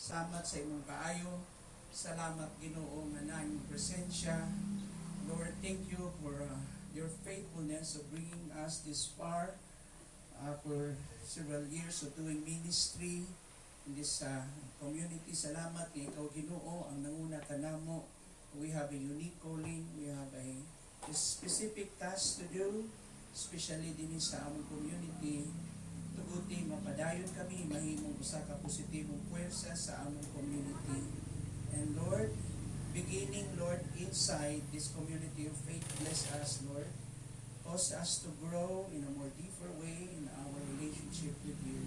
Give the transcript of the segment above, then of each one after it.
Salamat sa imong kaayo. Salamat Ginoo nga na imong presensya. Lord, thank you for your faithfulness of bringing us this far for several years of doing ministry in this community. Salamat kay ikaw Ginoo ang nanguna kanamo. We have a unique calling. We have a specific task to do, especially din sa among community. Tuguti mapadayon kami mahimong usa ka positibong puwersa sa among community. And Lord, beginning Lord inside this community of faith, bless us Lord. Cause us to grow in a more deeper way in our relationship with you.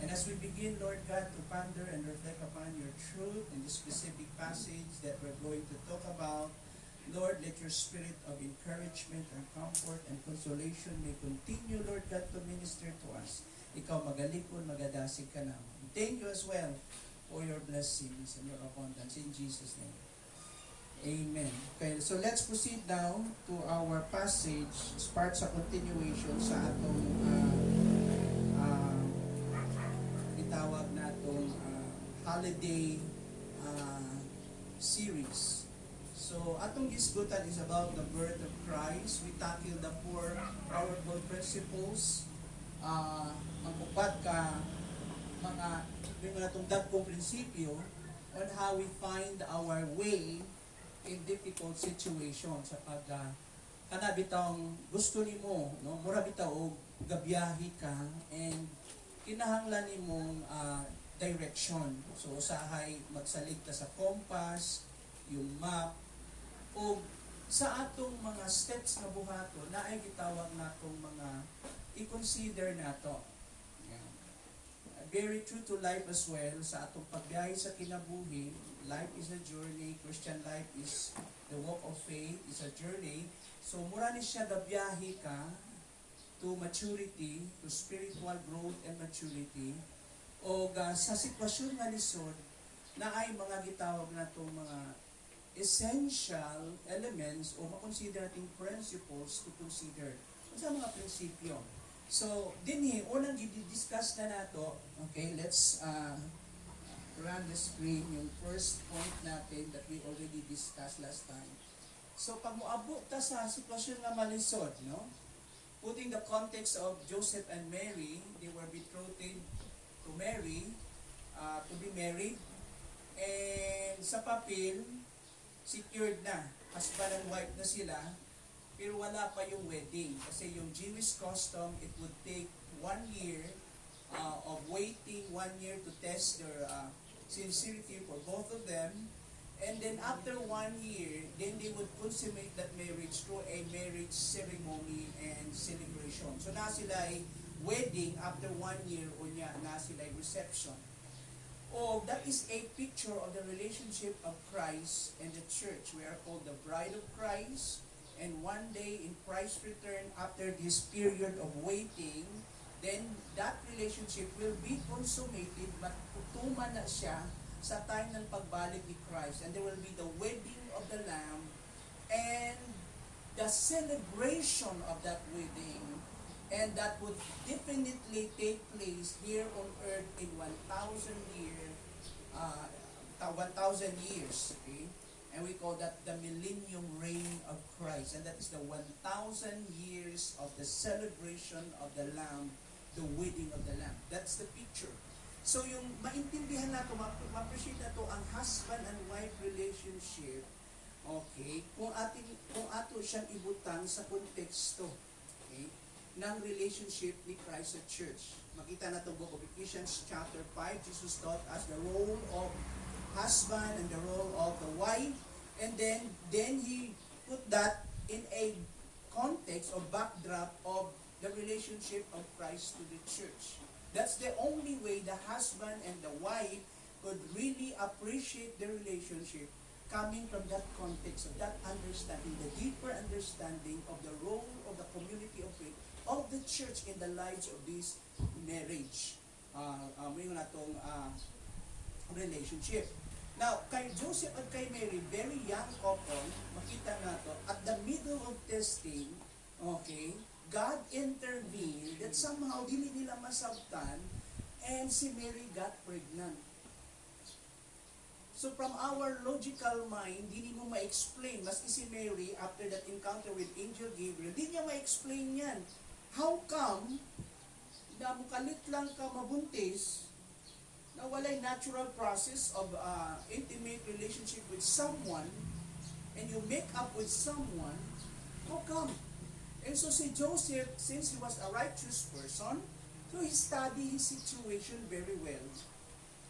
And as we begin, Lord God, to ponder and reflect upon your truth in the specific passage that we're going to talk about, Lord, let your spirit of encouragement and comfort and consolation may continue, Lord God, to minister to us. Ikaw magalipon, magadasig ka naman. Thank you as well for your blessings and your abundance. In Jesus' name. Amen. Okay, so let's proceed now to our passage. It's part sa continuation sa atong itawag natong holiday series. So, atong gisgutan is about the birth of Christ. We tackle the four powerful principles. Ang upat ka mga itong dagkong prinsipyo on how we find our way in difficult situations. Sa kana bitang gusto nimo, no? Mura bitaw og gabiyahe ka and kinahanglan nimong direction. So, usahay magsalig ka sa compass, yung map, o sa atong mga steps na buhato na ay gitawag natong mga i-consider nato. Yan. Very true to life as well sa atong pagbiyahe sa kinabuhi. Life is a journey. Christian life is the walk of faith, is a journey. So mura ni siya gabiyahe ka to maturity, to spiritual growth and maturity. O sa sitwasyon nga lisod na ay mga gitawag natong mga essential elements o makonsider nating principles to consider. Sa mga prinsipyo. So, dinhi, unang i-discuss na nato. Okay, let's run the screen yung first point natin that we already discussed last time. So, pag muabot ta sa sitwasyon nga malisod, no? Putting the context of Joseph and Mary, they were betrothed to Mary, to be married. And sa papel, secured na, husband and wife na sila, pero wala pa yung wedding. Kasi yung Jewish custom, it would take 1 year of waiting, 1 year to test their sincerity for both of them. And then after 1 year, then they would consummate that marriage through a marriage ceremony and celebration. So na sila ay wedding after 1 year, o niya, na sila ay reception. Oh, that is a picture of the relationship of Christ and the church. We are called the bride of Christ. And one day in Christ's return, after this period of waiting, then that relationship will be consummated, but tutuman na siya sa time ng pagbalik ni Christ. And there will be the wedding of the Lamb and the celebration of that wedding. And that would definitely take place here on earth in 1,000 years, okay? And we call that the millennium reign of Christ. And that is the 1,000 years of the celebration of the Lamb, the wedding of the Lamb. That's the picture. So yung maintindihan nato, ma-appreciate nato ang husband and wife relationship, okay? Kung ato siyang ibutang sa konteksto, okay, ng relationship ni Christ sa church. Makita na itong book of Ephesians chapter 5, Jesus taught us the role of husband and the role of the wife, and then he put that in a context or backdrop of the relationship of Christ to the church. That's the only way the husband and the wife could really appreciate the relationship, coming from that context of that understanding, the deeper understanding of the role of the community of faith of the church in the lives of this marriage. Mayroon na itong relationship. Now, kay Joseph at kay Mary, very young couple, makita na ito, at the middle of testing, okay, God intervened that somehow dili nila masabtan and si Mary got pregnant. So from our logical mind, hindi mo ma-explain. Maski si Mary, after that encounter with Angel Gabriel, hindi niya ma-explain yan. How come, na mukalit lang ka mabuntis, na walay natural process of intimate relationship with someone, and you make up with someone, how come? And so si Joseph, since he was a righteous person, so he studied his situation very well.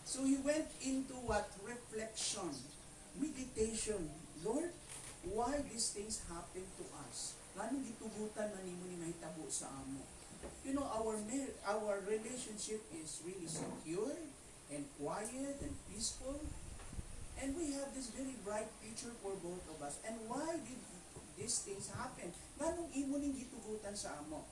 So he went into what? Reflection, meditation. Lord, why these things happen to us? Ganong gitugutan man nimo ni mahitabo sa amo? You know, our relationship is really secure and quiet and peaceful. And we have this very bright future for both of us. And why did these things happen? Ganong imo ning gitugutan sa amo,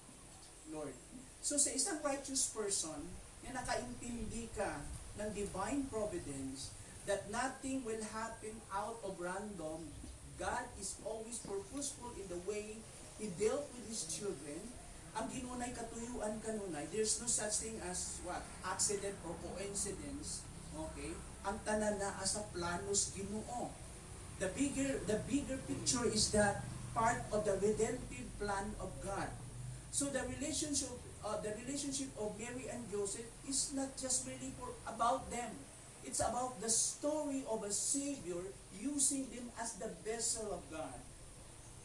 Lord? So sa isang righteous person, na nakaintindi ka ng divine providence, that nothing will happen out of random. God is always purposeful in the way He dealt with His children. Ang ginunay katuyuan kanunay, there's no such thing as what? Accident or coincidence. Okay? Ang tanan na as a planos Ginoo. The bigger picture is that part of the redemptive plan of God. So the relationship of Mary and Joseph is not just really about them. It's about the story of a Savior using them as the vessel of God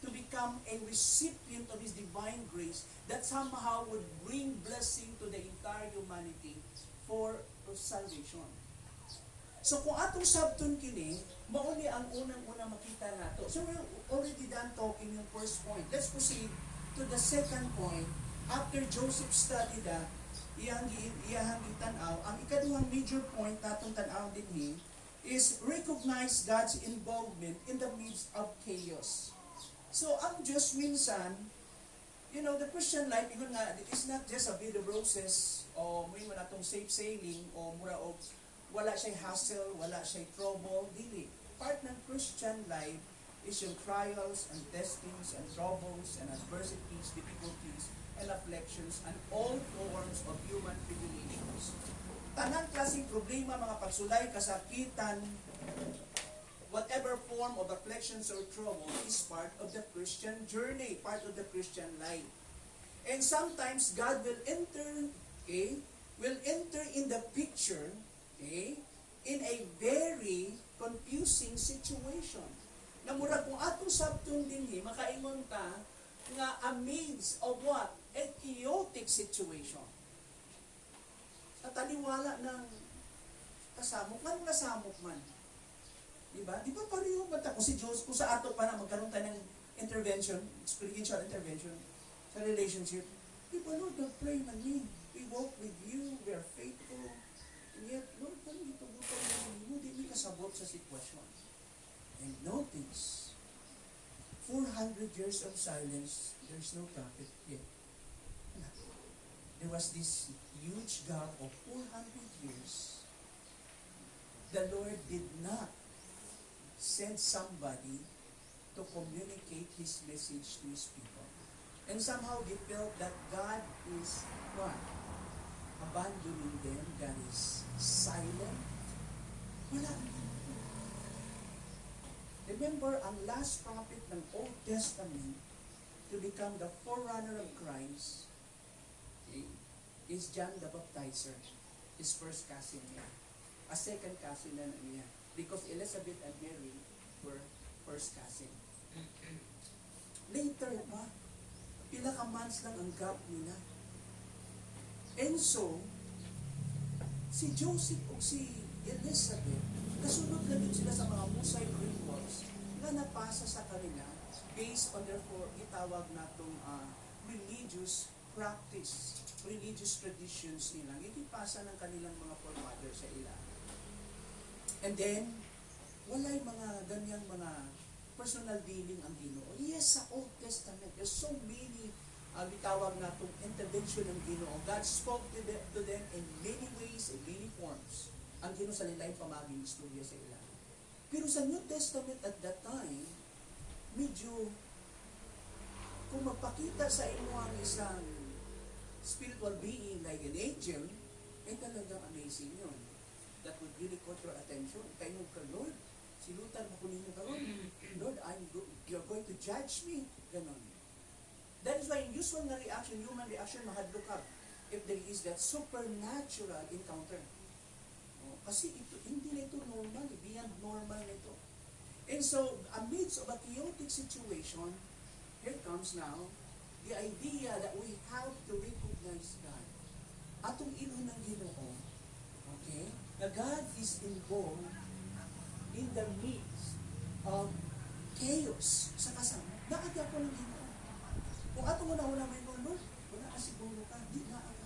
to become a recipient of His divine grace that somehow would bring blessing to the entire humanity for salvation. So kung atong sabton kini, mauni ang unang-unang makita nato. So we're already done talking yung first point. Let's proceed to the second point. After Joseph studied that, iyang gitanaw, ang ikaduhang major point natong tanaw dinhi is recognize God's involvement in the midst of chaos. So ang Diyos minsan, you know, the Christian life, yun nga, it is not just a bed of roses, o may mo natong safe sailing, o mura o wala siya'y hassle, wala siya'y trouble, dili. Part ng Christian life is yung trials and testings and troubles and adversities, difficulties, and afflictions, and all forms of human tribulations. Tanang klaseng problema, mga pagsulay, kasakitan, whatever form of afflictions or trouble is part of the Christian journey, part of the Christian life. And sometimes God will enter in the picture, in a very confusing situation. Na murag kung atong sabton dinhi, makaingon ta nga amidst of what? A chaotic situation. At taliwala ng kasamok, man kasamok man. Diba? Di ba pareho ba ta? Kung si Diyos, kung sa ato pa na magkaroon tayo ng intervention, experiential intervention sa relationship, di ba, Lord, don't pray man me. We walk with you, we are faithful. And yet, Lord, paano dito butang mo? Hindi mo kasabot sa sitwasyon. And notice, 400 years of silence, there's no prophet yet. There was this huge gap of 400 years. The Lord did not send somebody to communicate His message to His people. And somehow they felt that God is what? Abandoning them. God is silent. Wala. Remember, ang last prophet ng Old Testament to become the forerunner of Christ is John the Baptizer, his first cousin niya. A second cousin na niya. Because Elizabeth and Mary were first cousin. Later pa, pila ka months lang ang gap nila. And so, si Joseph o si Elizabeth, nasunod na din sila sa mga Mosaic rituals na napasa sa kanila based on their itawag natong religious practice, religious traditions nila. Itipasa ng kanilang mga forefathers sa ila. And then, walay mga ganyang mga personal dealing ang Ginoo. Yes, sa Old Testament, there's so many bitawag natong intervention ng Ginoo. God spoke to them in many ways, in many forms. Ang Ginoo sa nila yung pamaging istorya sa ila. Pero sa New Testament at that time, medyo kung magpakita sa inyo ang isang spiritual being like an angel, ay talagang amazing yun. That would really caught your attention. Kayo ka, Lord, judge me. Ganon. That is why usual na reaction, human reaction, mahadlok ka if there is that supernatural encounter. Kasi ito, hindi na ito normal, beyond normal na ito. And so, amidst of a chaotic situation, here comes now, the idea that we have to recognize God. Atong ilong ng Ginoo, okay, na God is involved in the midst of chaos sa kasama. Naagya ko ng Ginoo. Kung atong una-una may Lord, wala na siguro ka, di naaga.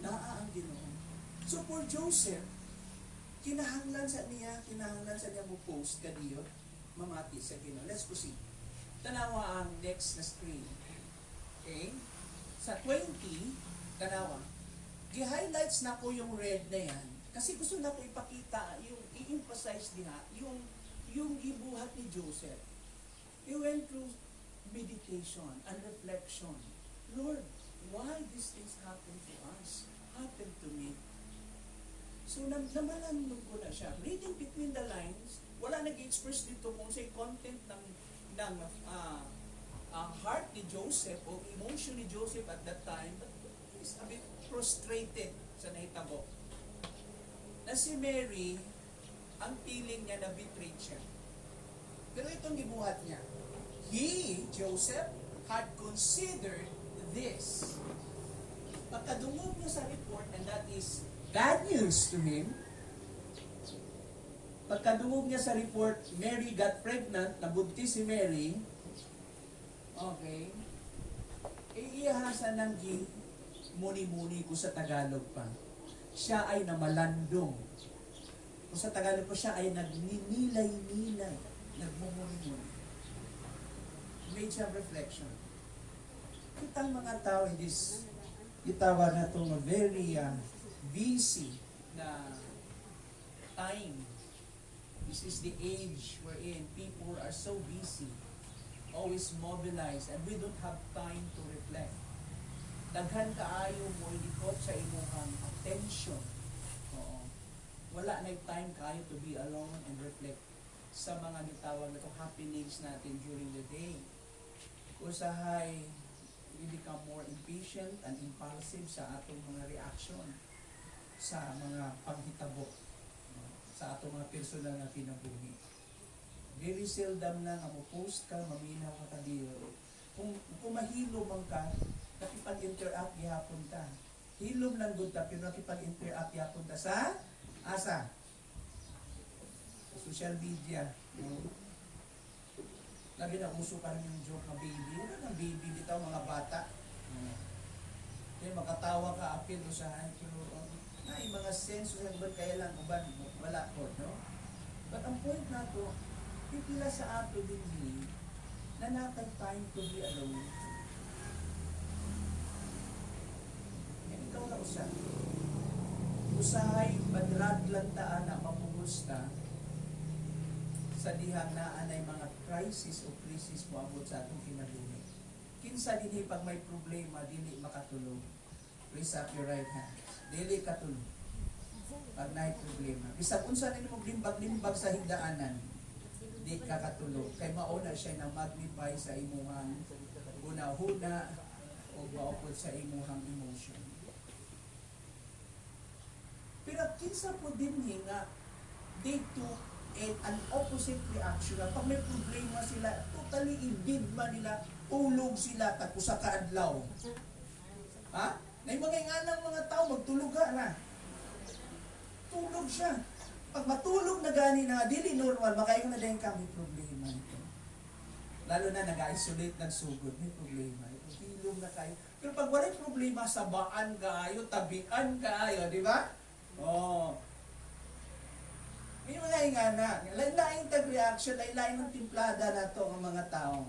Naa ang Ginoo. So for Joseph, kinahanglan sa niya mo post kaniyo, mamati sa Ginoo. Let's proceed. Tanawa ang next na screen. Okay? Sa 20, tanawa. Gi-highlights na ko yung red na yan. Kasi gusto na ko ipakita, yung i-emphasize diha, yung gibuhat ni Joseph. He went through meditation and reflection. Lord, why these things happen to us? Happen to me? So, namalandog ko na siya. Reading between the lines, wala nag-express dito kung sa'y content ng heart ni Joseph o emotion ni Joseph at that time, but he's a bit frustrated sa nahitabo. Na si Mary, ang feeling niya na betrayed siya. Pero itong gibuhat niya, he, Joseph, had considered this. Pagkadungog niya sa report, and that is bad news to him, pagkadungog niya sa report, Mary got pregnant, nabuntis si Mary, okay, iihasan ng muni-muni ko sa Tagalog pa. Siya ay namalandong. Kung sa Tagalog po, siya ay nagninilay-nilay, nagmumuni-muni. Made siya reflection. Kitang mga tao in this, itawa na itong very busy na time. This is the age wherein people are so busy, always mobilized, and we don't have time to reflect. Daghan kaayo mo ilikot sa imong attention. Oo. Wala na time kaayo to be alone and reflect sa mga gitawag na itong happenings natin during the day. Usahay, we become more impatient and impulsive sa atong mga reaction sa mga paghitabo, sa atong mga personal na kinabuhi. Very seldom na nga mo post ka, maminaw ka kadiyo. Kung mahilo man ka, nakipag-interact gihapon ta. Hilom lang gud ta, pero nakipag-interact gihapon ta sa asa? Sa social media. Labi na uso pa rin yung joke na baby. Wala na baby bitaw mga bata. Kaya makatawa ka apil usahan, pero na yung mga sense sa uban kaya lang uban wala po, no? But ang point na to, pipila sa ato din na natag time to be alone. Ikaw na usa. Usahay, madraglan taan na mapumusta sa dihang na anay mga crisis o crisis mo abot sa atong kinabuhi. Kinsa dinhi pag may problema, dili makatulog. Raise up your right hand. Dili katulog. Pag naay problema. Bisag unsa nimo mo limbag-limbag sa higdaanan, di ka katulog. Kay mauna siya na magnify sa imuhang una-huna o maupod sa imuhang emotion. Pero kinsa po din nga they took an opposite reaction. Pag may problema sila, totally indigma nila, ulog sila, tapos sa kaadlaw. Ha? Na yung mga inganang mga tao, magtuluga na. Tulog siya. Pag matulog na gani na, dili normal, makayo na dahil kami problema ito. Lalo na nag-isolate, nagsugod, may problema. Hilom na kayo. Pero pag wala problema, sabaan kayo, tabian kayo, di ba? Oh. May mga ingana. Lain-lain tag-reaction, lain-lain ng timplada na to ang mga tao.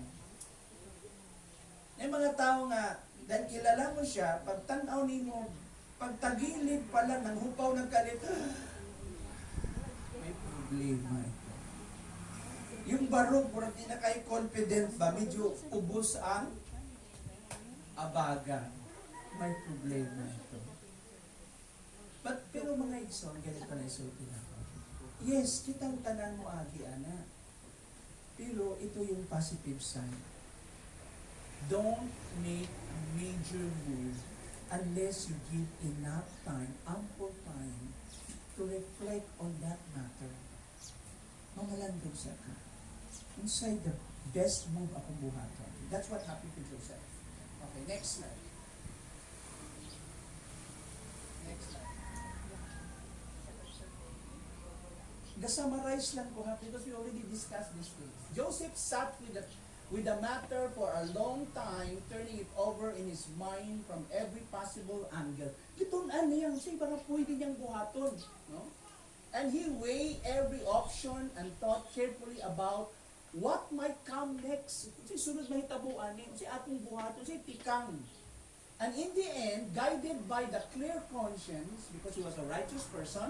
May mga tao nga, dahil kilala mo siya, pag tanaw nimo, pag tagilid pa lang, nang hupaw ng kalit, may problema ito. Yung barog, kung hindi na kayo confident ba, medyo ubos ang abaga. May problema ito. Pero mga igsoon, ganito na isulti na ako. Yes, kitang tanan mo agi, ana. Pero ito yung positive side. don't make a major move unless you give enough time, ample time, to reflect on that matter. Mamalandog sa ka. Inside the best move akong buhaton. That's what happened to Joseph. Okay, next slide. Next slide. Summarize lang ko ha, because we already discussed this thing. Joseph sat with the matter for a long time, turning it over in his mind from every possible angle. Gitunan niya, siya parang pwede niyang buhaton. No? And he weighed every option and thought carefully about what might come next. Siya sunod mahitabuan niya, siya atong buhaton, siya tikang. And in the end, guided by the clear conscience, because he was a righteous person,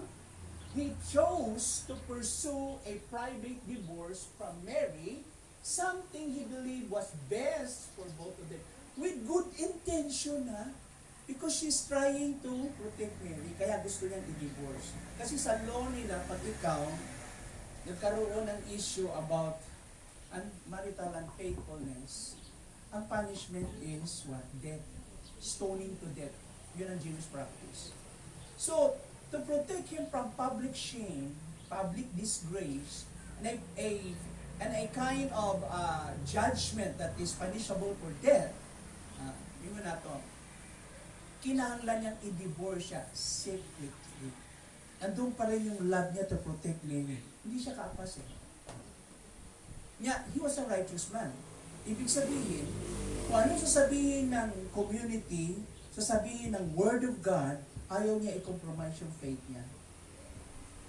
he chose to pursue a private divorce from Mary, something he believed was best for both of them. With good intention, ha? Because she's trying to protect Mary, kaya gusto niyang i-divorce. Kasi sa law nila, pag ikaw, nagkaroon ng issue about marital unfaithfulness, ang punishment is what? Death. Stoning to death. Yun ang Jewish practice. So, to protect him from public shame, public disgrace, and a kind of judgment that is punishable for death, yun na to, kinahanglan niyang i-divorce siya secretly. Andun pa rin yung love niya to protect Mary. Hindi siya kaapas eh. He was a righteous man. Ibig sabihin, kung ano sasabihin ng community, sasabihin ng Word of God, ayaw niya i-compromise yung faith niya.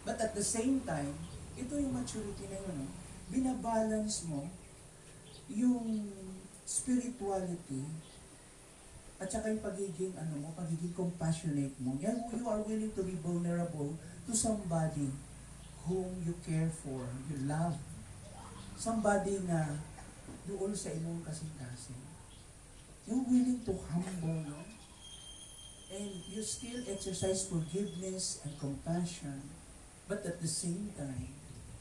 But at the same time, ito yung maturity na yun. Binabalance mo yung spirituality at saka yung pagiging, pagiging compassionate mo. You are willing to be vulnerable to somebody whom you care for, you love. Somebody na doon sa imong kasing-kasing. You're willing to humble, no? And you still exercise forgiveness and compassion, but at the same time,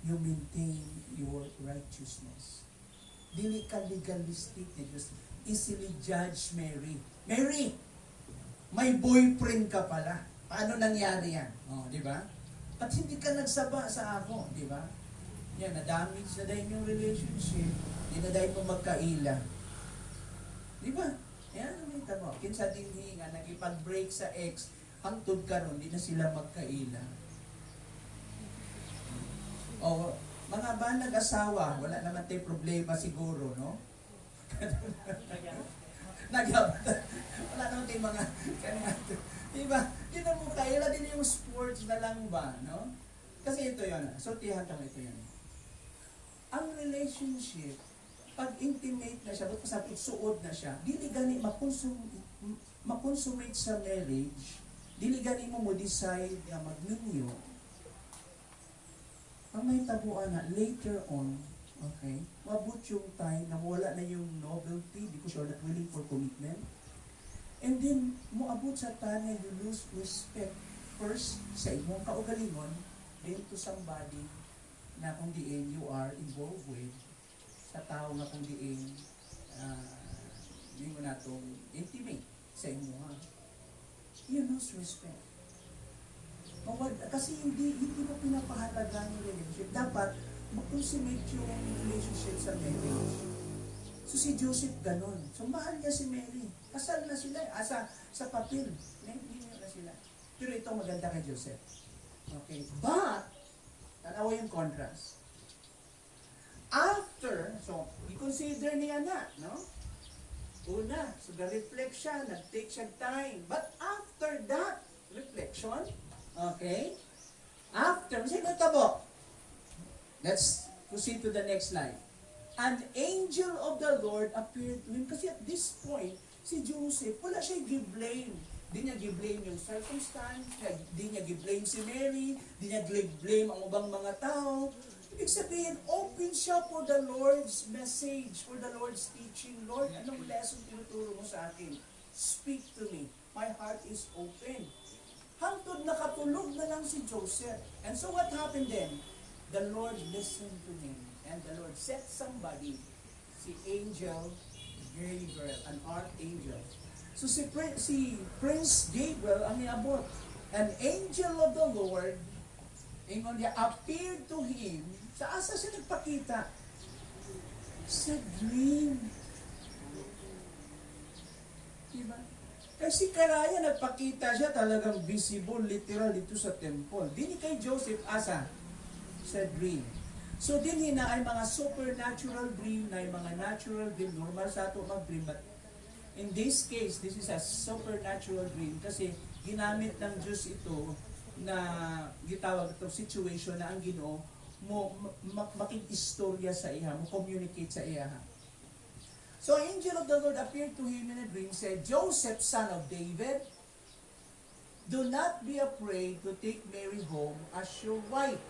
you maintain your righteousness. Dili ka legalistic, just easily judge Mary. Mary, may boyfriend ka pala. Paano nangyari yan? Di ba? At hindi ka nagsaba sa ako, di ba? Yan, na-damage na dahil yung relationship, hindi na dahil mo magkaila. Di ba? Yan, nakita mo. Kinsa din nga, nagipag-break sa ex, hangtod ka ron, hindi na sila magkaila. O, mga ba nag-asawa, wala naman tayong problema siguro, no? Wala naman tayong mga, diba? Di na mo kayo, wala din yung sports na lang ba, no? Kasi ito yun, sortihan ka mo ito yun. Ang relationship, pag intimate na siya, ba't sabi, suod na siya, dili gani makonsummate sa marriage, dili gani mo decide na magninyo, ang may tabuan na, later on, okay, mabot yung time na wala na yung novelty because you're not willing for commitment. And then, moabot sa time na you lose respect first sa imong kaugalingon, then to somebody na kung diin you are involved with, sa tao na kung diin hindi mo na itong intimate sa imo. You lose respect. Kasi hindi mo pinapahalaga yung relationship. Dapat mag-consummate yung relationship sa marriage. So si Joseph ganun. So mahal niya si Mary. Kasal na sila. Sa papel. Hindi na sila. Pero ito maganda kay Joseph. Okay. But, tanawa yung contrast. After, so, i-consider niya na, no? Una, so the-reflect siya, nag-take siya time. But after that reflection, okay? After, sino tabo? Let's proceed to the next slide. An angel of the Lord appeared to him. Kasi at this point, si Joseph, wala siya i-blame. Di niya i-blame yung circumstance, di niya i-blame si Mary, di niya i-blame ang ubang mga tao. Ibig sabihin, open siya for the Lord's message, for the Lord's teaching. Lord, anong lesson tinuturo mo sa akin? Speak to me. My heart is open. Hangtod nakatulog na lang si Joseph. And so what happened then? The Lord listened to him. And the Lord set somebody, si angel, Gabriel, an archangel. So si Prince Gabriel ang niabot. An angel of the Lord, ingon niya, appeared to him. Sa asa siya nagpakita? Sa dream. Diba? Kasi karaya nagpakita siya talagang visible, literal dito sa temple. Dini kay Joseph asa? Sa dream. So din na ay mga supernatural dream na ay mga natural dream. Normal sa ato mag-dream. But in this case, this is a supernatural dream kasi ginamit ng Diyos ito na gitawag itong situation na ang Ginoo mo makikistorya sa iya, mo communicate sa iya. So angel of the Lord appeared to him in a dream, said, Joseph, son of David, do not be afraid to take Mary home as your wife.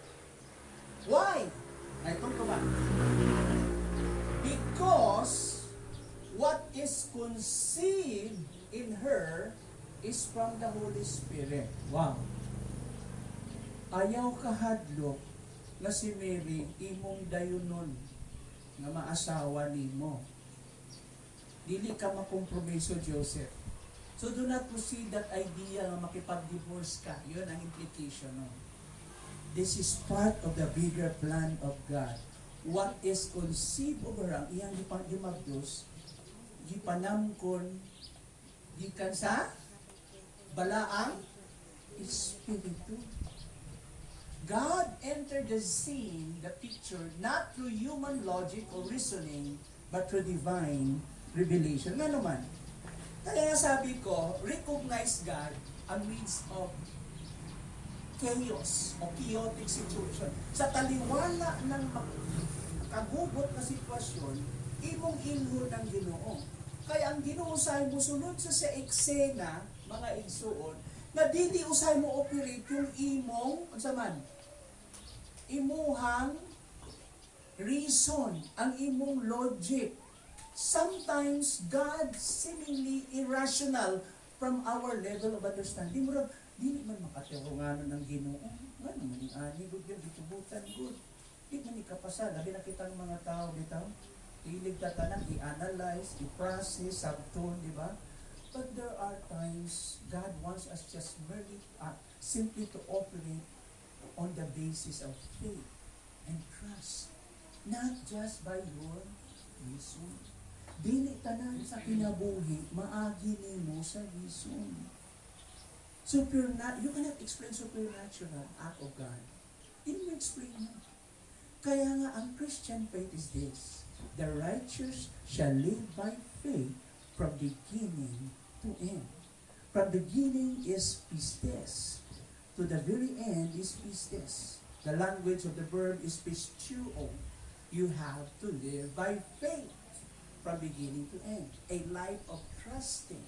Why? Ay, ito ba? Because what is conceived in her is from the Holy Spirit. Wow. Ayaw kahadlok na si Mary imong dayunon nga maasawa nimo. Dili ka makompromiso, Joseph. So do not proceed that idea na makipag-divorce ka. Yun ang implication. No? This is part of the bigger plan of God. What is conceived over ang iyang gipagdimagdos, gipanamkon, gikan sa balaang Espiritu. God entered the scene, the picture, not through human logic or reasoning, but through divine revelation. Nga naman, kaya nga sabi ko, recognize God amidst of chaos o chaotic situation. Sa taliwala ng kagugot na sitwasyon, imong ilhod ng Ginoo. Kaya ang Ginoo usahay mo sunod sa eksena, mga igsuon, na dili usahay mo operate yung imong, ang saman, imuhang reason, ang imong logic. Sometimes God seemingly irrational from our level of understanding. Murag, di man makatirunganon ng Ginoo. Nga naman yung ani, good yun, ditubutan, good. Di man ikapasa, labi na kitang mga tao, bitaw. Ilig tatanang, i-analyze, i-process, subtone, di ba? But there are times God wants us just merely, simply to operate on the basis of faith and trust. Not just by your reason. Dili tanan sa kinabuhi, maagi nimo sa reason. You cannot explain supernatural act of God. Hindi mo explain mo. Kaya nga, ang Christian faith is this. The righteous shall live by faith from beginning to end. From beginning is pistes. To the very end is pistes. The language of the verb is pistuo. You have to live by faith from beginning to end. A life of trusting.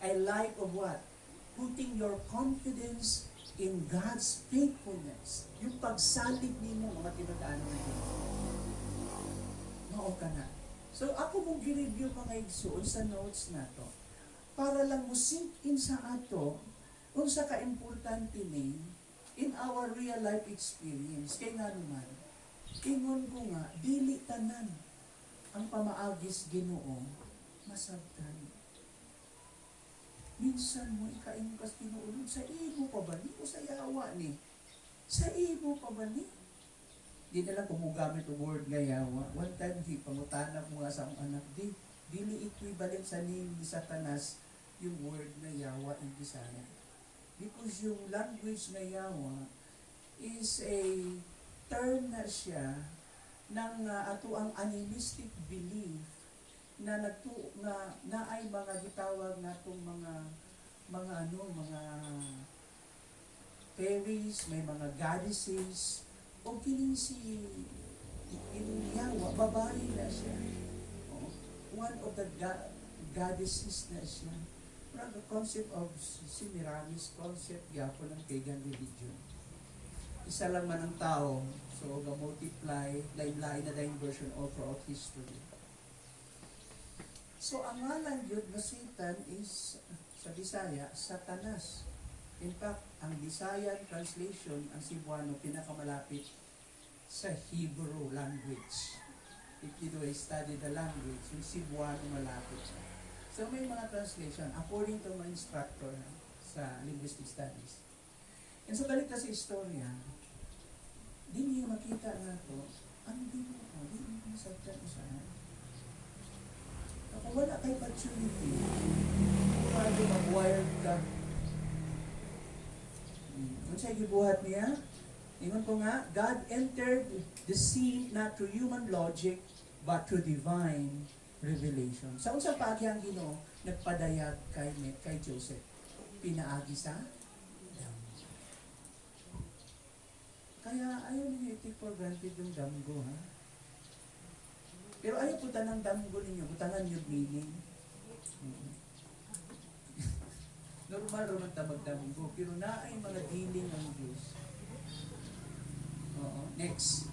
A life of what? Putting your confidence in God's faithfulness. Yung pagsalig nimo mga tinadaan mo ito. Mao ka na. So ako mong gi-review mga igsoon sa notes na to. Para lang mo sink in sa ato kung sa ka-importante ni in our real life experience. Kaya nga naman, ingon ko nga, dili tanan ang pamaagis Ginoo masabtan. Minsan mo ikain kas tinuulog sa imo pa ba ni o sa yawa ni? Sa imo pa ba ni? Di na lang kumugamit o word nga yawa. One time, di pangutanap mo nga sa akong anak, dili equivalent sa name ni Satanas yung word na yawa in Bisaya. Because yung language na yawa is a term na siya ng ato ang animistic belief na ay mga gitawag natong mga fairies, may mga goddesses, o kining si Yawa, babae na siya. One of the goddesses na siya. Parang the concept of Semiramis concept yapo ng pagan religion. Isa lang man ang tao, so ga-multiply, lain-lain na dahil version all throughout history. So, ang ngalan yun na Satan is, sa Bisaya, Satanas. In fact, ang Bisayan translation, ang Cebuano, pinakamalapit sa Hebrew language. if you do study the language, yung Cebuano malapit siya. So may mga translation according to my instructor sa linguistic studies. And so balik na sa istorya, di niyo makita na to, ang di mo subject mo sa kung wala kay opportunity, paano mag-wired ka? Kung sa'yo gibuhat niya, ingon ko nga, God entered the scene not through human logic, but through divine revelation. Sa unsang paagi ang Ginoo nagpadayag kay Joseph, pinaagi sa damgo. Kaya ayaw ninyo i-take for granted yung damgo, ha? Pero ayaw puta ng damgo ninyo, butangan yung meaning. Normal naman tabag damgo, pero na ay mga dealing ng Diyos. Next.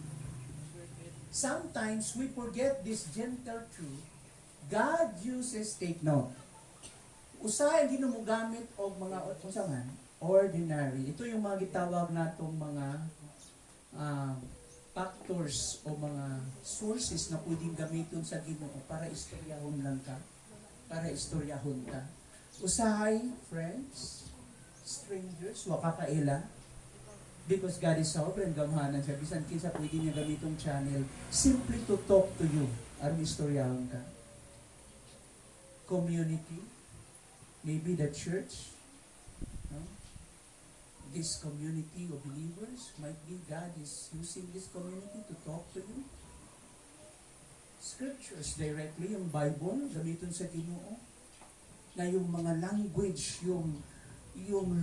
Sometimes we forget this gentle truth. God uses, take note, usahay ginugamit og mga usaman, ordinary. Ito yung mga gitawag natong mga factors o mga sources na pwedeng gamiton sa Ginoo para istoryahon lang ka, para istoryahon ka. Usahay, friends, strangers, wakakaila, because God is sovereign, gamhanan siya. Bisan kinsa pwede niya gamitong channel simply to talk to you, aron istoryahon ka. Community, maybe the church, no? This community of believers, might be God is using this community to talk to you. Scriptures directly, yung Bible, gamiton sa Ginoo, na yung mga language, yung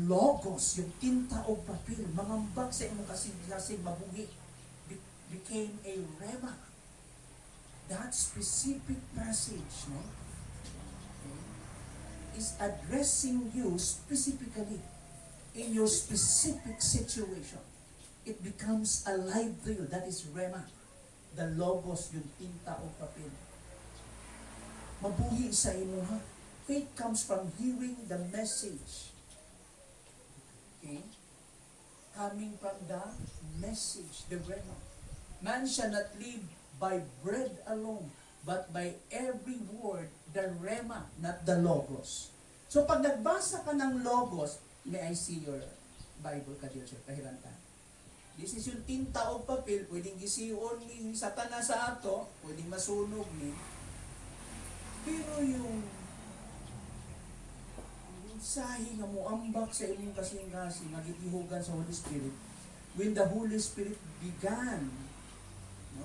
logos, yung tinta o papel, mangambag sa imong kasing mabuhi, became a rema. That specific passage, no, is addressing you specifically in your specific situation. It becomes alive to you. That is rema. The logos, yung tinta o papel. Mabuhi sa imo, ha? Faith comes from hearing the message. Okay? Coming from the message, the rema. Man shall not live by bread alone, but by every word, the rema, not the logos. So pag nagbasa ka ng logos, may I see your Bible ka dito, kahiranta. This is yung tinta o papel, pwedeng gisiyon ni Satanas sa ato, pwedeng masunog ni. Pero yung sahi nga mo ambak sa imong kasing-kasing, nagigihugan sa Holy Spirit, when the Holy Spirit began, no,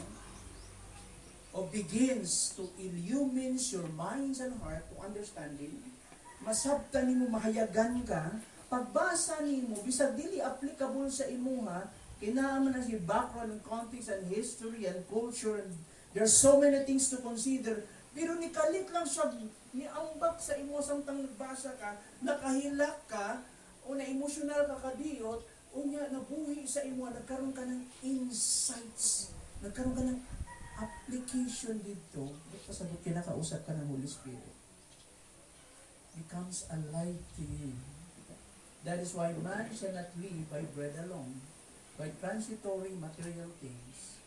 or begins to illumine your minds and heart to understanding, masabtan nimo, mahayagan ka, pagbasa nimo, bisag dili applicable sa imuha, kinaaman na si background and context and history and culture, and there's so many things to consider, pero nikalit lang siya, niambak sa imo samtang nagbasa ka, nakahilak ka, o na-emotional ka kadiyot, o niya nabuhi sa imo, nagkaroon ka ng insights, nagkaroon ka ng application dito, pasabot kinakausap ka ng Holy Spirit. Becomes alive to you. That is why man shall not live by bread alone, by transitory material things,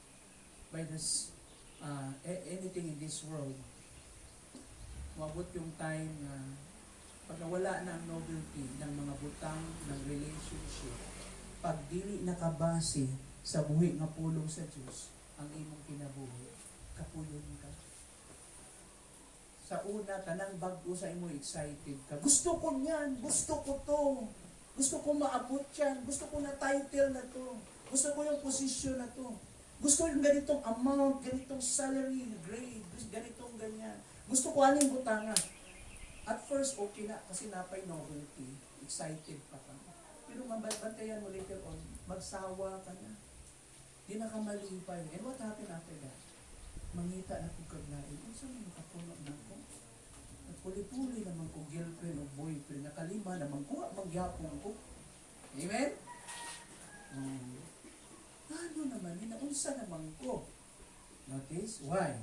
by this anything in this world. Mabot yung time na pag nawala na ang novelty ng mga butang ng relationship, pag dili nakabase sa buhi nga pulong sa Diyos, ang imong kinabuhi, kapuyon ka. Sa una, tanang bago sa imo, excited ka. Gusto ko niyan, gusto ko to. Gusto ko maabot yan, gusto ko na title na to. Gusto ko yung position na to. Gusto ko yung ganitong amount, ganitong salary, grade, ganitong ganyan. Gusto ko aling butangan. At first, okay na, kasi napay novelty. Excited pa ka. Pero mabantayan mo later on, magsawa ka na. Di na ka malipay. And what happened after that? Mangita na kong kaglain. Ano saan mo nakapuno na ko? Nagpuli-puli naman ko girlfriend o boyfriend. Nakalima naman ko, magyapong ko. Amen? Ano naman, inaunsa naman ko. Notice? Why?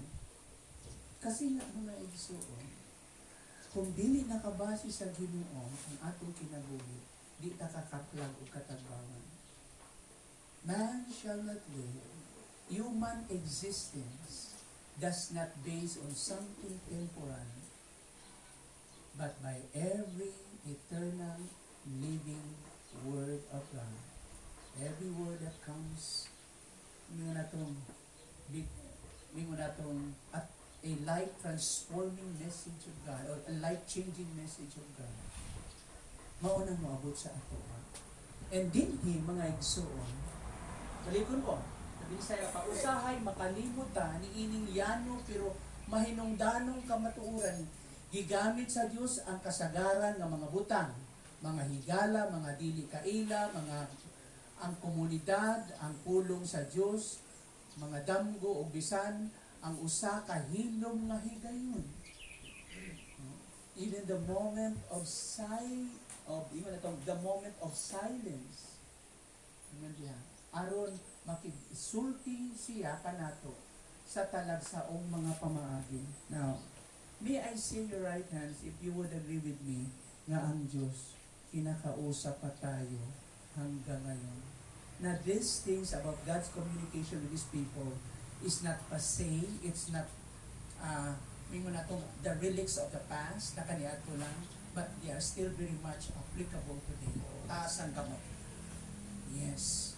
Kasi nga mga igsoon, kung dili nakabase sa Ginoo ang atong kinabuhi, di nakakaplag o katagbangan. Man shall not live human existence does not base on something temporal, but by every eternal living Word of God. Every word that comes, mingo na itong at a life-transforming message of God or a life-changing message of God. Maunang maabot sa ato. And dinhi mga igsoon, balikon ko, sabi sa'yo, pausahay makalimot ta, niining yano, pero mahinungdanong kamatuuran, gigamit sa Diyos ang kasagaran ng mga butang, mga higala, mga dili kaila, ang komunidad, ang pulong sa Diyos, mga damgo o bisan, ang usa ka hilom nga higayon. Even the moment of the moment of silence. Aron makisulti siya kanato sa talagsaong mga pamaagi. Now, may I see your right hands if you would agree with me nga ang Diyos kinakausap pa tayo hanggang ngayon. Na these things about God's communication with His people is not passé, it's not the relics of the past, na kaniadto lang, but they are still very much applicable today. Taas ang gamot. Yes.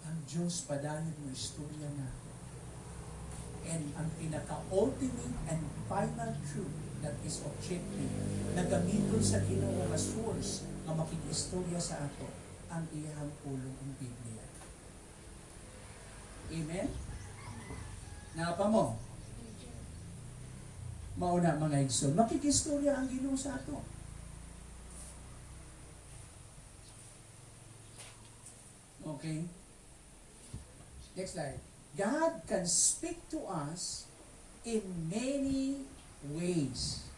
Ang Diyos padayon mo istorya nato. And ang pinaka-ultimate and final truth that is objective na gamiton sa Ginoo nga source nga makikistorya sa ato ang iyang pulong ang Biblia. Amen? Napa mo? Mauna mga igsoon, makikistorya ang Ginoo sa ato. Okay? Next slide. God can speak to us in many ways.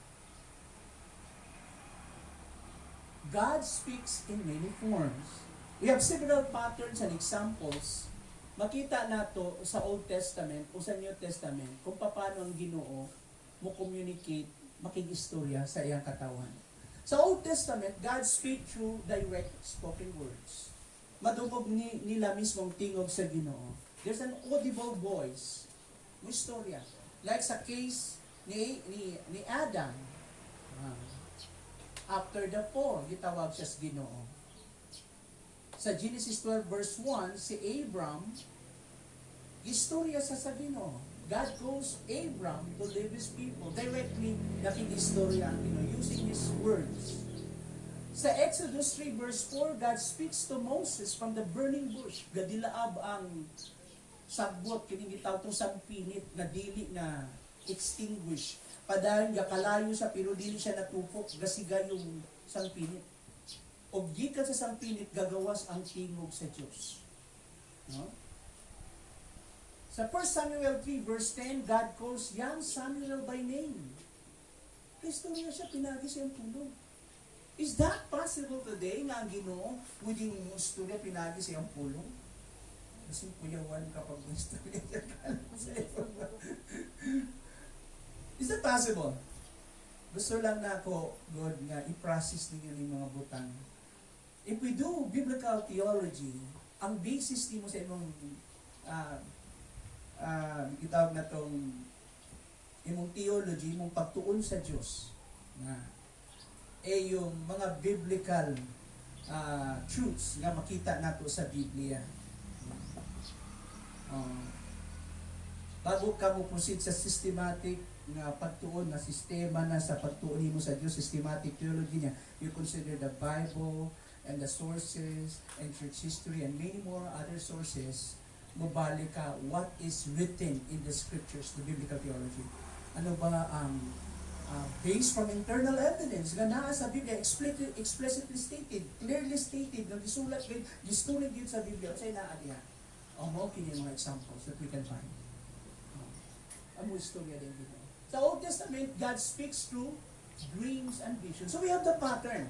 God speaks in many forms. We have several patterns and examples. Makita nato sa Old Testament o sa New Testament kung paano ang Ginoo mo communicate, makigistorya sa iyang katawan. Sa Old Testament, God speak through direct spoken words. Madungog nila mismong tingog sa Ginoo. There's an audible voice. May istorya. Like sa case ni Adam. After the fall, gitawag siya sa Ginoo. Sa Genesis 12 verse 1, si Abram, istorya sa Ginoo. God calls Abram to lead His people. Directly, nakigistorya ang Ginoo using His words. Sa Exodus 3 verse 4, God speaks to Moses from the burning bush. Gadilaab ang sagbot, kinigitaw itong sampinit na dili na extinguish. Padayon gakalayo sa pero dili siya natupok, gasiga yung sampinit. O gikan sa sampinit, gagawas ang tingog sa Diyos. No? Sa 1 Samuel 3 verse 10, God calls young Samuel by name. Kristo niya siya, pinagi siyang tulog. Is that possible today na ang Ginoo pwedeng istorya pinagi siyang pulong? Kasi kuyawan kapag istorya siya sa iyo. Is that possible? Gusto lang na ako, God, nga i-process ninyo yung mga butang. If we do biblical theology, ang basis mo sa imong itawag na itong imong theology, imong pagtuon sa Diyos na yung mga biblical truths nga makita nato sa Biblia. Bago ka mo proceed sa systematic na pagtuon na sistema na sa pagtuon mo sa Diyos, systematic theology niya, you consider the Bible and the sources and church history and many more other sources. Mabalik ka what is written in the scriptures, the biblical theology. Ano ba ang based from internal evidence nga naa sa Biblia, explicitly stated, clearly stated, na gisulat yun sa Biblia. Say naa diha. Mo kini mga examples that we can find. Ang istorya din dito. Sa Old Testament, God speaks through dreams and visions. So we have the pattern.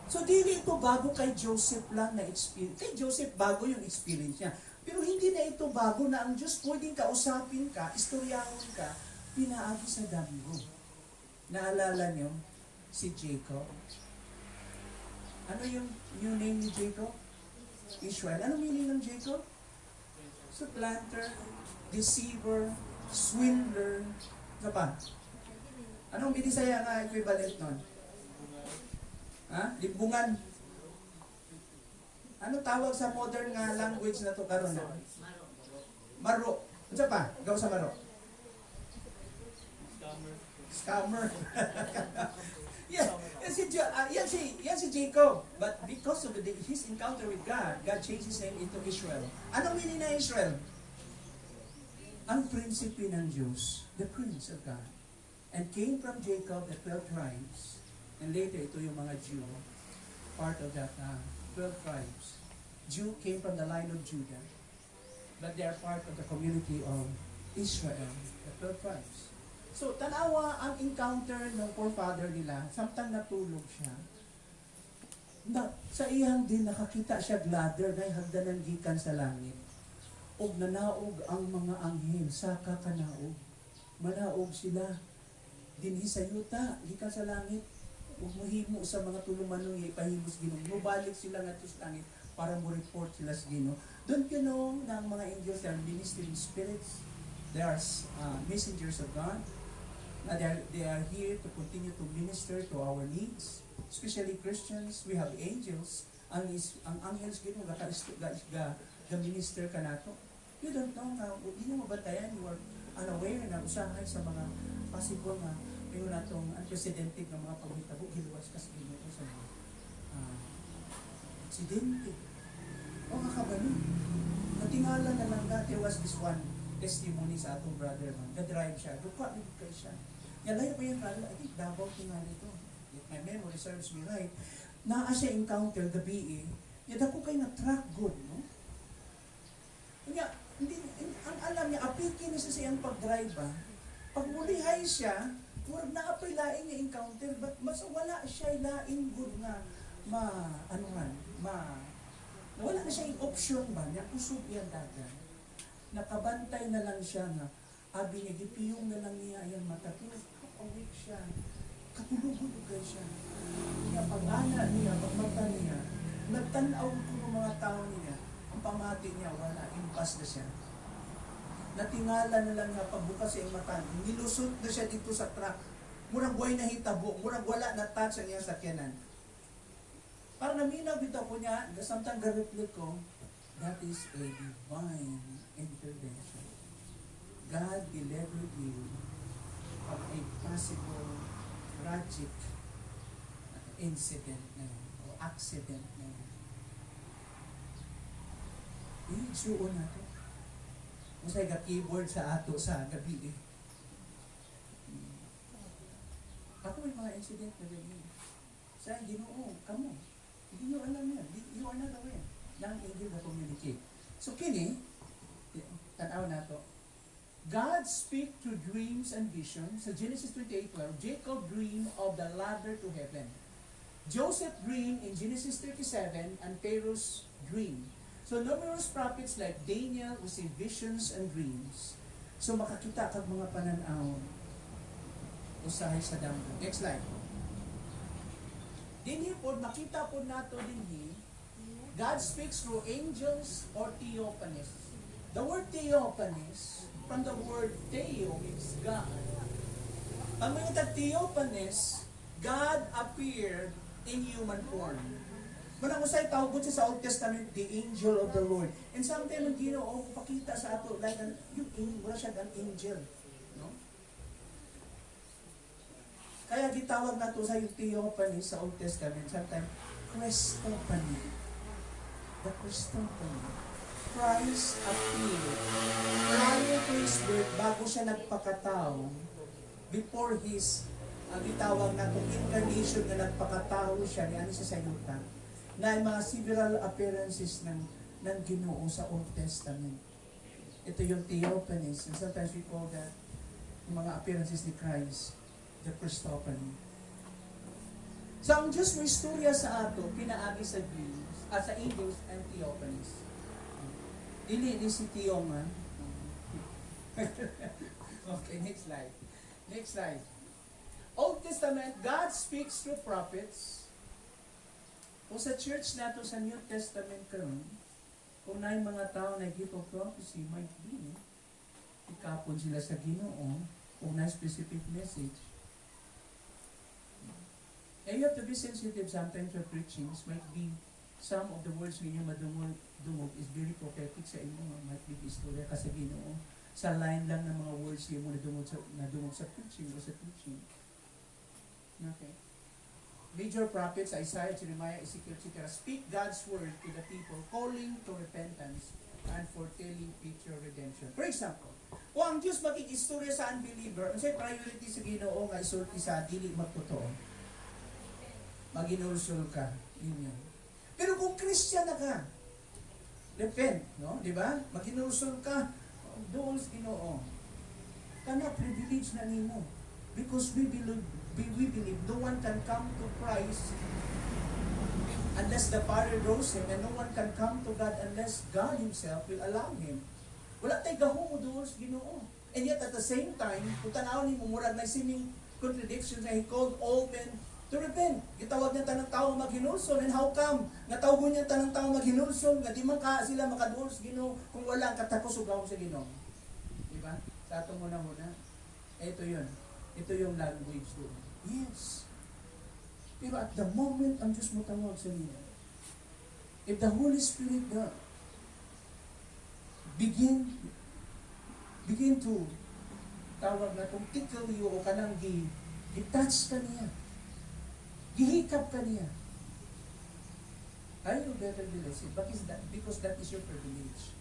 So dili ito bago kay Joseph lang na experience. Kay Joseph bago yung experience niya. Pero hindi na ito bago na ang Diyos pwedeng kausapin ka, istoryahon ka, pinaagi sa damgo. Naalala niyo si Jacob? Ano yung new name ni Jacob? Israel. Ano meaning ng Jacob? Supplanter, deceiver, swindler, ano pa? Anong binisaya nga equivalent nun? Ha? Libungan. Ano tawag sa modern nga language na to karon na? Maro. Ano pa? Gaw sa maro. Scammer. Yan si Jacob. But because of his encounter with God, God changed his name into Israel. Anong meaning na Israel? Ang prinsipe ng Diyos, the Prince of God. And came from Jacob, the 12 tribes. And later, ito yung mga Jew, part of that 12 tribes. Jew came from the line of Judah. But they are part of the community of Israel, the 12 tribes. So, tanawa ang encounter ng forefather nila, samtang natulog siya, na, sa iyang din nakakita siya ladder na hagdanan gikan sa langit. Og nanaog ang mga anghel sa kakanaog. Manaog sila dinhi sa yuta, gikan sa langit. Ug mohimo sa mga tulumanong ipahimos Ginoo. Mubalik sila ngadto sa langit para mo report sila sa Ginoo. Don't you know na ang mga angels are ministering spirits? They are messengers of God. Na they are here to continue to minister to our needs, especially Christians. We have angels. Ang angels Ginoo ga minister ka nato. You don't know na hindi mo mabatayan, you are unaware na usahay sa mga possible na yung natong unprecedented ng mga paghitabo giluwas kasi Ginoo sa mga aksidente. O kakabalo. Natingala na lang that there was this one testimony sa atong brother man. Na-drive siya. Duka, nagkay siya. Yan layo pa yung brother. I think Davao tingali ito. If my memory serves me right. Naa siya encounter gabi yan ako kayo na track good, no? Kanya, ang alam niya, apiki na siya sa iyang pag-drive ba? Pag mulihay siya, huwag na apay laing niya encounter, but mas wala siya laing good na wala na siya yung option ba, niya kusog yan dagan. Nakabantay na lang siya nga, abi niya, gipiyong na lang niya, ayan matatulog, awake siya, katulugod kayo siya. Niya, pag-ana niya, pag-mata niya, nagtanaw ko ng mga tao niya, ang pamati niya, wala, impas na siya. Natingala na lang niya, pagbukas sa iyong mata, nilusot na siya dito sa truck, murag buhay na hitabo, murag wala na touch ang iyang sakyanan. Para naminaw bitaw ko niya, samtang ga-reflect ko, that is a divine intervention. God delivered you from a possible tragic incident na yun, o accident na yun. Suon na ito. Masay ka-keyboard sa ato sa gabi Ako may mga incident na gabi. Sa Ginoo, kamo. Hindi nyo alam yan. You are not aware. Nang angel na communicate. So kini, tanaw na to. God speak through dreams and visions. Sa Genesis 28:12, Jacob dreamed of the ladder to heaven. Joseph dreamed in Genesis 37 and Pharaoh's dream. So numerous prophets like Daniel received visions and dreams. So makakita kag mga pananaw usahay sa damgo. Next slide. Dinhi po, makita po nato dinhi, God speaks through angels or theophanies. The word theophanies, from the word theo, means God. Pag may theophanies, God appeared in human form. Manang usay tawag siya sa Old Testament, the angel of the Lord. And sometimes ang Ginoo pakita sa ato like wala siya ang angel, no? Kaya gitawag na to sa yung theophany sa Old Testament, sometimes Christophany. The Christophany. Christ appeared prior to His birth, bago siya nagpakatao, before His gitawag na itong incarnation na nagpakatao siya, ni ano siya sa yuta, na mga several appearances ng Ginoo sa Old Testament. Ito yung theophanies, and sometimes we call that yung mga appearances ni Christ, the Christophany. So ang Diyos may istorya sa ato, pinaagi sa dreams, sa angels and theophanies. Dili si Theo man. Okay, next slide. Next slide. Old Testament, God speaks through prophets. Kung sa church nato sa New Testament karon, kung na yung mga tao na gift of prophecy, might be, ikapon sila sa Ginoo kung na specific message. And you have to be sensitive sometimes your preachings might be some of the words ninyo madungog is very prophetic sa inyo, might be istorya ka sa Ginoo. Sa line lang ng mga words niyo mo nadungog sa preaching o sa teaching. Okay. Major prophets, Isaiah, Jeremiah, Ezekiel, etc. speak God's word to the people, calling to repentance and foretelling future redemption. For example, kung ang Diyos makikistorya sa unbeliever, ang say priority sa Ginoo nga isulti sa dili magtotoo, maginulsul ka. Yun yan. Pero kung Christian na ka, repent, no? Di ba? Maginulsul ka, doon sa Ginoo. Kana privilege na nimo. Because we believe no one can come to Christ unless the Father draws him, and no one can come to God unless God Himself will allow him. Wala tayo gaho mo doon sa Ginoo. And yet at the same time, kung tanaw ni mo, murag may seeming contradictions na He called all men to repent. Gitawag niya tanang tao maghinulson. And how come? Natawag niya tanang tao maghinulson, nga di man ka sila makaduol sa Ginoo kung wala ang katapos ugaw sa Ginoo. Diba? Sa ato muna. Ito yun. Ito yung language doon. Yes. Pero at the moment, ang Diyos mo tawag sa nila. If the Holy Spirit na begin to tawag na kung tickle you o kanang gi-touch ka niya. Gihikap ka niya. I will better be blessed. Because that is your privilege.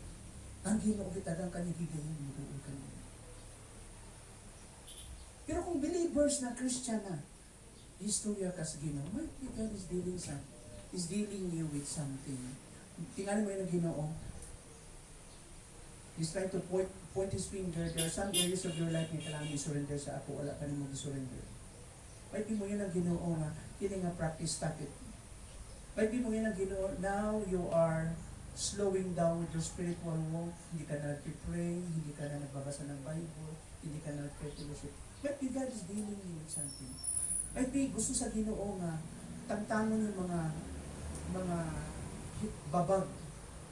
Ang Ginoo kitagang kanya higayon mo doon ka niya. Pero kung believers na Christian na, istorya ka sa Ginoo, might be God is dealing you with something. Tingnan mo yung Ginoo. He's trying to point His finger. There are some areas of your life na kailangan i-surrender sa ako. Wala ka naman i-surrender. Might be mo yun ang Ginoo nga, hindi nga practice, stop it. Might be mo yun ang Ginoo, now you are slowing down with your spiritual walk. Hindi ka na nag-pray, hindi ka na nagbabasa ng Bible, hindi ka na nag-fellowship. Might be God is dealing you with something. Might be gusto sa Ginoo nga, tangtangon yung mga babag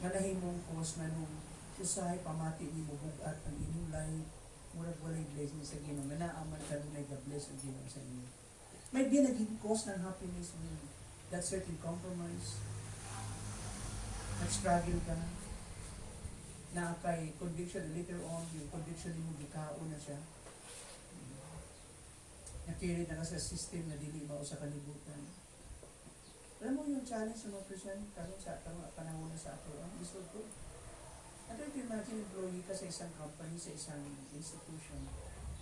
nga nahimong cause na nung usay pamati ni mo bugat ang inyong life, murag walay blessing sa Ginoo, nga naaman ka nung nag-bless ang Ginoo sa inyo. Might be naging cause ng happiness mo, that certain compromise, nag-struggle ka na kay conviction later on, yung conviction mo gikao na siya. Nakirid na ka sa system na dili mao sa kalibutan. Alam mo yung challenge sa mga Christian karon sa panahon na sa ato, ang gusto ko. Ano yung imagine employee ka sa isang company, sa isang institution.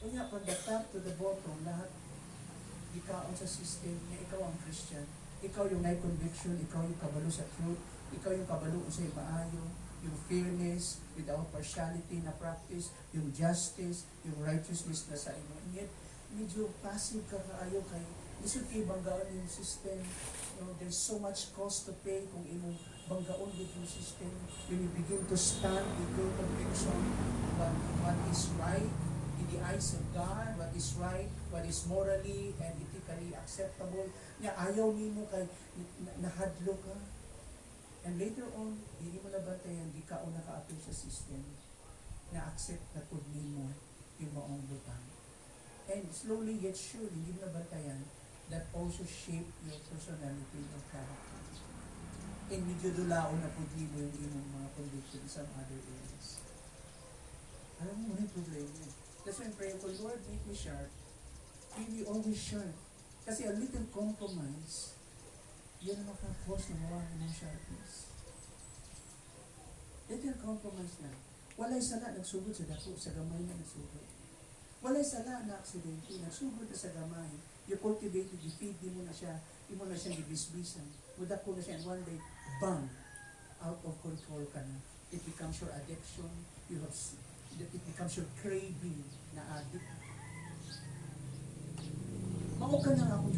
Kanya from the top to the bottom, lahat ikaw sa system na ikaw ang Christian. Ikaw yung may conviction, ikaw yung kabalo sa truth, ikaw yung kabalo sa maayo, yung fairness, without partiality na practice, yung justice, yung righteousness na sa imo. And yet, medyo passive ka kaayo kay isod kay banggaon yung system. You know, there's so much cost to pay kung imong banggaon with yung system. When you begin to stand with your conviction, what is right in the eyes of God, what is right, what is morally and ethically acceptable, nga ayaw nimo kay nahadlo ka. And later on, hindi mo nabantayan, di ka o naka-appeal sa system na accept na pud nimo yung maong butang. And slowly yet surely, hindi mo nabantayan, that also shape your personality and character. And medyo dulaon na pud nimo yung imong mga conviction in some other areas. Alam mo, may problema. That's why I'm praying for, Lord, make me sharp. Make me always sharp. Kasi a little compromise, yan ang makakos na mawala ng sharpness. Little compromise na. Walay sala nagsugod sa dako, sa gamay na nagsugod. Walay sala na aksidente, nagsugod na sa gamay. You cultivate, you-feed, di mo na siya gibisbisan. Mudako na siya, and one day, bang! Out of control ka na. It becomes your addiction. It becomes your craving na addict. Mao ka na akong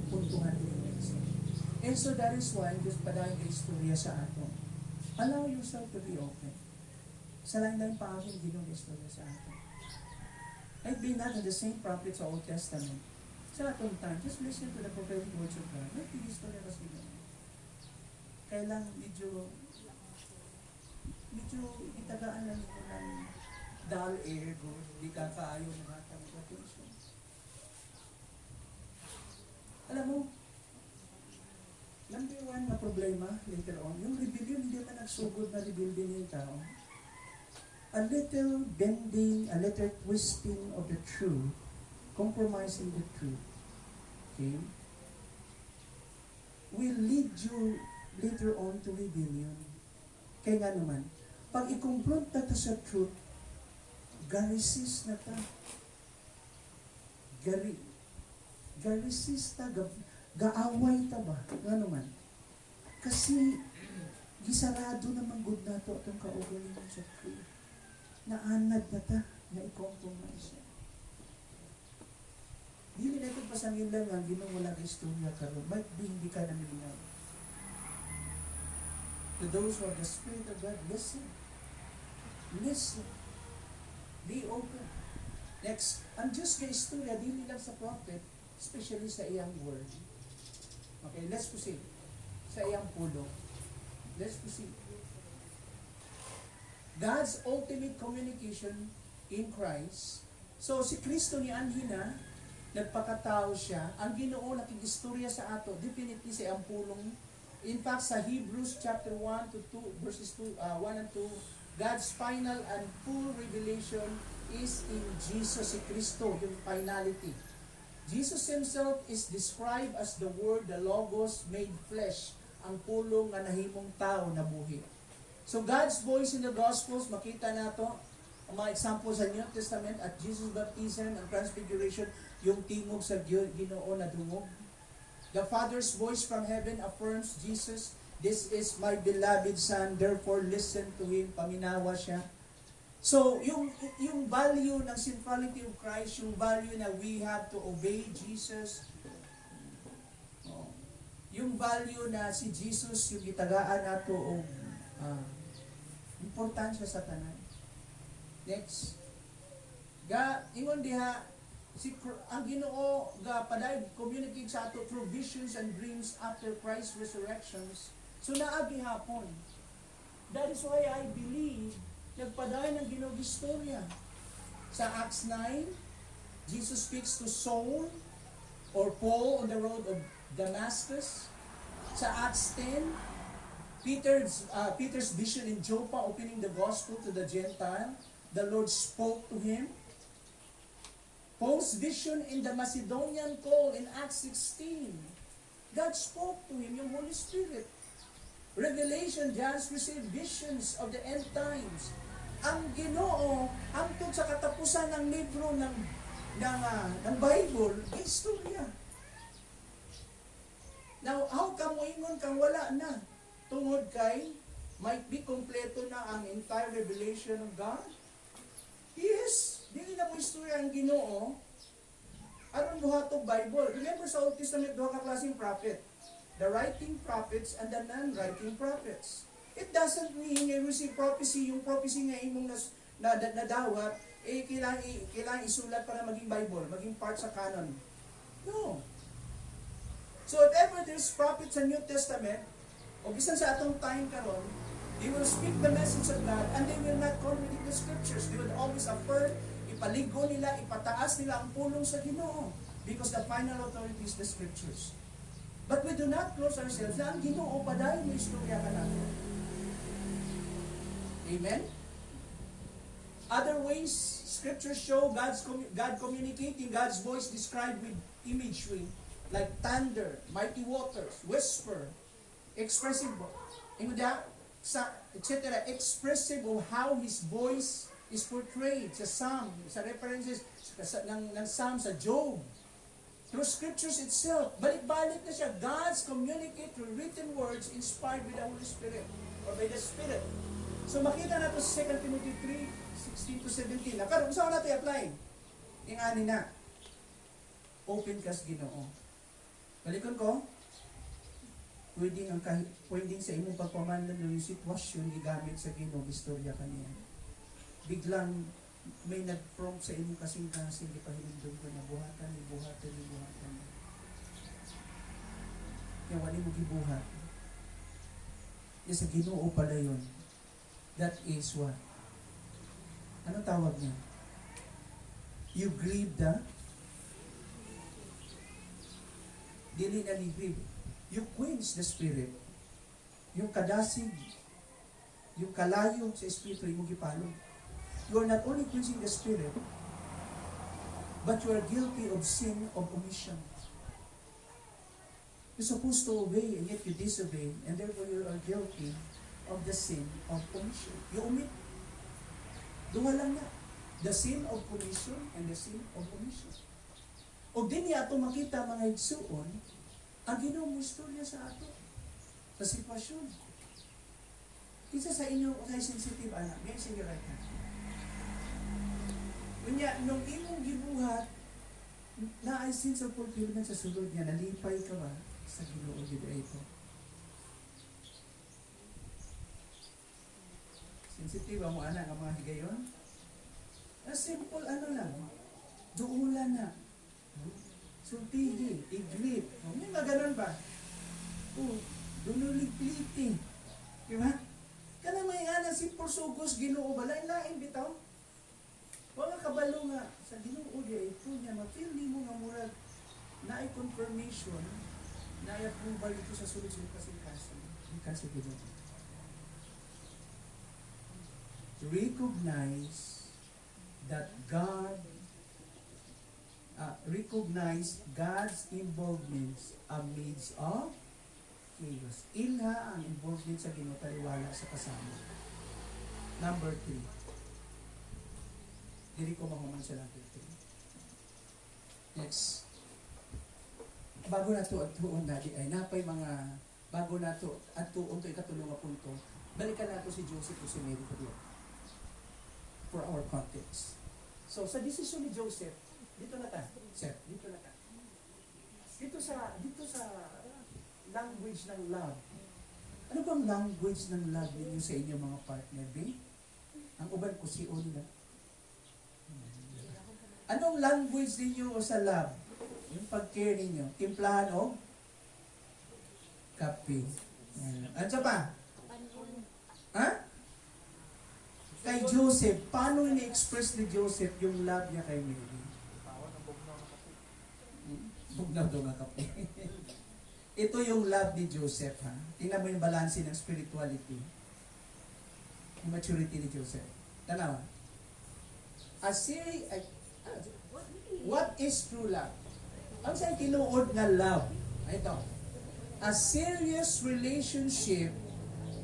puntungan din. And so that is why, Diyos padayon ang istorya sa ato. Allow yourself to be open. Sa lain-lain pa akong ginong istorya sa ato. I've been not in the same prophets sa Old Testament. Sa atong time, just listen to the prophetic words of God. May istorya kasi gano'n. Kaya lang medyo itagaan lang ito ng dull air, good. Di ka kaayo ng hatang attention. Alam mo, number one na problema later on, yung rebellion, hindi man nagsugod na rebuilding yung tao. A little bending, a little twisting of the truth, compromising the truth, okay, will lead you later on to rebellion. Kaya nga naman, pag i-confront na ta sa truth, ga-resist na ta. Ga-resist ta, gaaway ta ba? Nga naman. Kasi, gisarado naman good na to atong kaugalingon sa truth. Naanad na ta, na i-compromise. Dili na itong pasangin lang ang ginawala ka istorya karon. Might be hindi ka naminaw. To those who have the Spirit of God, listen. Listen. Be open. Next, ang Diyos ka istorya, dili lang sa prophet, especially sa iyang word. Okay, let's proceed. Sa iyang pulo. Let's proceed. God's ultimate communication in Christ. So, si Kristo ni Anhina, nagpakatao siya. Ang Ginoo nakikistorya sa ato, definitely sa iyang pulong. In fact, sa Hebrews chapter 1 to 2, verses 1 and 2, God's final and full revelation is in Jesus si Kristo, yung finality. Jesus Himself is described as the Word, the Logos made flesh, ang pulong nga nahimong tao na buhi. So God's voice in the Gospels, makita nato ang mga example sa New Testament at Jesus baptism and transfiguration, yung tingog sa Ginoo na dungog. The Father's voice from heaven affirms Jesus, "This is my beloved Son, therefore listen to Him." Paminawa siya. So, yung value ng centrality of Christ, yung value na we have to obey Jesus, yung value na si Jesus, yung itagaan nato o importansya sa tanan. Next. Ingon diha, ang Ginoo paday communicate sa ato through visions and dreams after Christ's resurrections. So naagi hapon. That is why I believe nagpaday ng Ginoo istorya. Sa Acts 9, Jesus speaks to Saul or Paul on the road of Damascus. Sa Acts 10, Peter's vision in Joppa opening the gospel to the Gentile. The Lord spoke to him. Paul's vision in the Macedonian call in Acts 16. God spoke to him, yung Holy Spirit. Revelation, John's received visions of the end times. Ang Ginoo, hangtod sa katapusan ng libro ng Bible, istorya. Now, how come moingon kang wala na? Tungod kay, might be kompleto na ang entire revelation of God? Yes, dili na mo istorya ang Ginoo. Aron duha to Bible. Remember sa Old Testament, duha ka klaseng prophet. The writing prophets and the non-writing prophets. It doesn't mean you receive prophecy, yung prophecy nga imong nadawat, kailangan isulat para maging Bible, maging part sa canon. No. So if ever there's prophets sa New Testament, o bisan sa atong time karon, they will speak the message of God and they will not contradict the scriptures. They will always affirm, ipaligo nila, ipataas nila ang pulong sa Ginoo because the final authority is the scriptures. But we do not close ourselves na ang Ginoo pa dahil may istorya ka natin. Amen? Other ways, scriptures show God communicating, God's voice described with imagery like thunder, mighty waters, whisper, expressive, etc. Expressive of how His voice is portrayed sa Psalm, sa references ng Psalm sa Job. Through scriptures itself, balik-balik na siya. God's communicate through written words inspired by the Holy Spirit or by the Spirit. So makita natin sa 2 Timothy 3:16-17. Pero saan natin i-apply? Yung ani na. Open ka sa Ginoo. Balikon ko, pwedeng sa imong pagpamandan ng sitwasyon gigamit sa Ginoo, istorya kaniya. Biglang may nag-prompt sa imong kasing-kasing, ipahinundog ko na buhatan. Kaya wali mo gibuhat. Yung sa Ginoo pala yun. That is what? Anong tawag niya? You grieve the dili na grieve. You quench the spirit. Yung kadasig, yung kalayo sa espiritu, yung gipalong. You are not only quenching the spirit, but you are guilty of sin of omission. You're supposed to obey, and yet you disobey, and therefore you are guilty of the sin of omission. You omit. Duha lang na. The sin of commission and the sin of omission. O din niya ato makita mga igsuon, ang Ginoo mo istorya sa ato. Sa sitwasyon. Kinsa sa inyo kay sensitive anak, may sige right hand. Unya, nung imong gibuhat, na ay sense of fulfillment sa sulod niya, nalipay ka ba sa Ginoo gid ito? Sensitive ang mga anak ang mga higayon? A simple ano lang, duulan na. Sultihi, iglip. May mga ganun ba? Dunulig-pliti. Diba? Kana may nga si Porsugos Ginoo ba? Lain-lain bitaw. Wala kabalo nga sa Ginoo diya ito niya. Ma-feel ni mo nga murag na ay confirmation na ay approval ito sa sulod-sulod kasing-kasing. Kasi Ginoo. Recognize that recognize God's involvement amidst of chaos. Ilha ang involvement sa Ginoo taliwala sa kasama. Number 3. Dili ko mahuman sa number 3. Next. Bago na to at tuon natin ay napay mga bago na to at tuon to ikatulong nga punto. Balikan nato si Joseph o si Mary for our context. So sa desisyon ni Joseph, dito na ta. Sir, dito na ta. Dito sa language ng love. Ano bang language ng love ninyo sa inyong mga partner, B? Ang uban ko si nila. Anong language ninyo sa love? Yung pag-care ninyo. Timplahan o? Kape. Ano sa pa? Ha? Kay Joseph, paano ini-express ni Joseph yung love niya kay Mary? Bugnaw daw nga kape. Ito yung love ni Joseph, ha? Tingnan mo yung balanse ng spirituality. Yung maturity ni Joseph. Tanawa. What is true love? Ang sa'yo tinuod na love. Ito. A serious relationship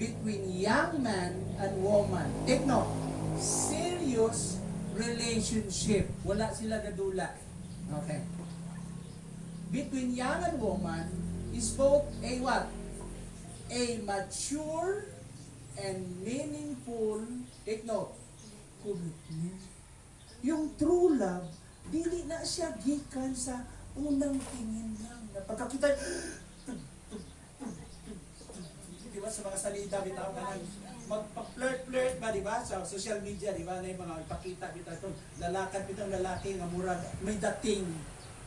between young man and woman. Take note. Serious relationship. Wala sila gadula. Okay. Between young and woman is both a what? A mature and meaningful, take note, commitment. Yung true love, dili na siya gikan sa unang tingin lang. Pagkakita, di ba, sa mga salita, bitaw ka nang magpa-flirt-flirt ba, di ba, sa social media, di ba, na yung mga ipakita, bitaw ito, lalakad, bitaw lalaki, nga murag, may dating.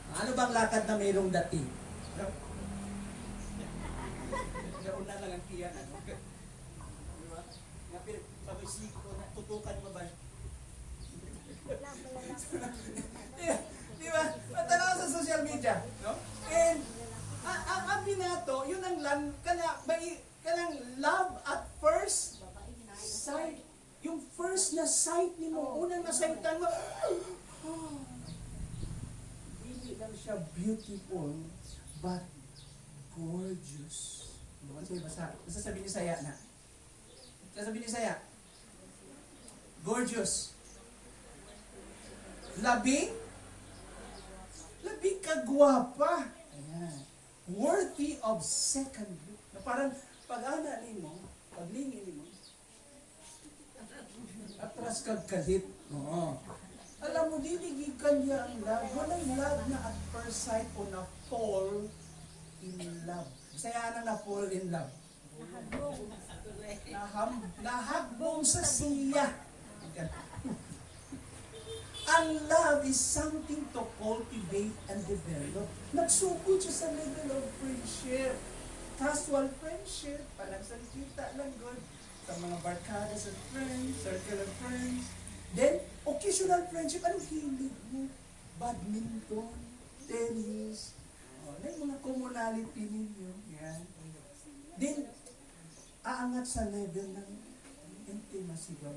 Ano bang lakad na mayroong dating? Nauna lang ang tiyan, ano? Di ba? Nga, pero, pabisig ko na, tutukan mo ba? Di ba? Matanaw sa social media, no? And, ang binato, yun ang kanang love at first sight. Yung first na sight ni mo, unang nasaytan mo, hindi lang siya beautiful, but gorgeous. Ano sa'yo basa? Basta sabihin ni Saya na. Sabihin ni Saya, gorgeous. Labing kagwapa. Ayan. Worthy of second look. Na parang pag-ana mo, paglingin mo, atras kag kalit. Oo. Alam mo, diligig kanya ang love. Walang love na at first sight o na fall in love. Saya na fall in love. Nahagbong sa siya. Ang love is something to cultivate and develop. Nagsugod siya sa level of friendship. Casual friendship, parang salita lang good. Sa mga barkada sa friends, circle of friends. Then, occasional friendship, anong hilig mo? Badminton, tennis, na yung mga commonality ninyo. Yan. Then, aangat sa level ng intimacy ba?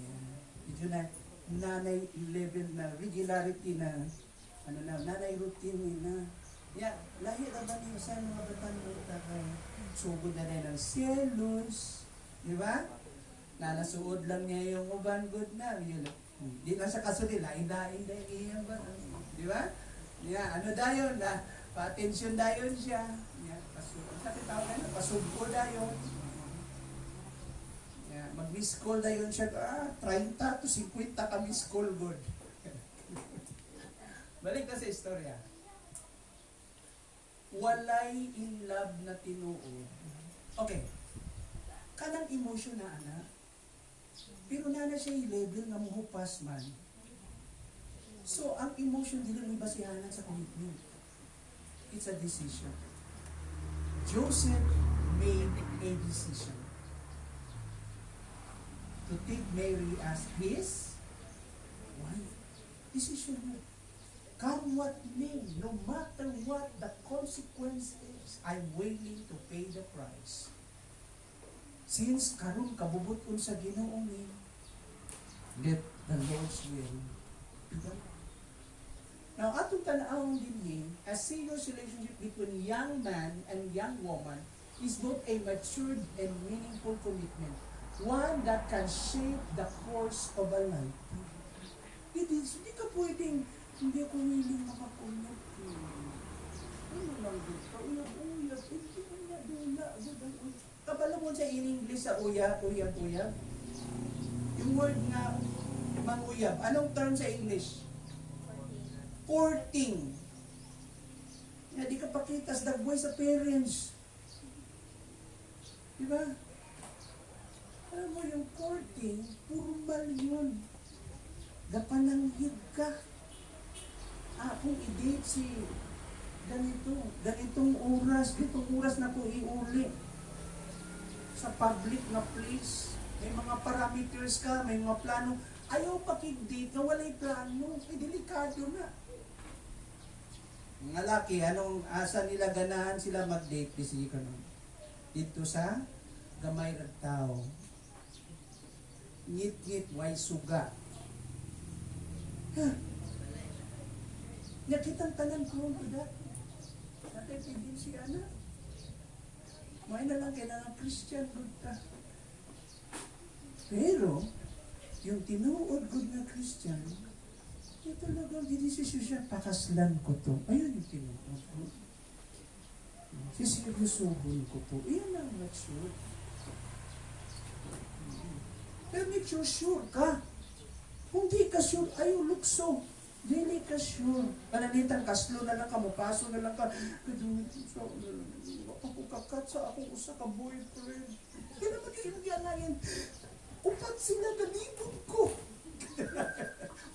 Yan. Medyo na, nanay level na regularity na, nanay routine na. Yan, lahi na ba niyo sa mga batang mga sugod na rin ng selos, di ba? Na nasuod lang niya yung uban good na, yun. Di na siya kasunod, lain-lain na yung ba? Di ba? Yeah, dayon na, pa-attention dayon siya. Yeah, pasugpo dayon. Yeah, mag-miss call dayon siya, 30 to 50 ka miss call good. Balik na sa istorya. Walay in love na tinuod. Okay. Kanang emotion na anak. Pero na siya i-level nga muhupas man. So, ang emotion dili may basihanan sa commitment. It's a decision. Joseph made a decision to take Mary as his wife. Decision mo. Come what may, no matter what the consequence is, I'm willing to pay the price. Since karon kabubuton sa Ginoo ni, let the Lord's will be done. Now, atong tanawon din ni, a serious relationship between young man and young woman is both a matured and meaningful commitment, one that can shape the course of a life. Hindi ka pwedeng, hindi ako willing makakunat. Ano lang dito? Uyab, hindi uyab. Kabalo mo sa in English sa uyab. Yung word nga, manguyab. Anong term sa English? Courting. Nga di ka pakitas dagboy sa parents. Diba? Alam mo yung courting, formal yun. Gapananghid ka. Kung i-date si ganitong oras na ko iuli sa public na place, may mga parameters ka, may mga plano, ayaw pakig-date na walay plano, delikado na. Mga laki, asa nila ganahan sila mag-date, disigi ka nun. Dito sa gamay ng tao. Ngit-ngit, way suga. Nakitang tanan ko ang ida. Natay pidin si Ana. May na lang kailangan Christian good ka. Pero, yung tinuod good na Christian, yung talagang dinisisyo siya, pakaslan ko to. Ayun yung tinuod ko. Sisiryosohon ko po. Iyan ang mature. Pero make sure ka. Kung di ka sure, ayaw lukso. Dili ka sure. Pananitan, kaslo na lang ka, mupaso na lang ka. Ako kakat sa akong usa ka boyfriend. Kaya naman yung ngayon, upat sila galibot ko.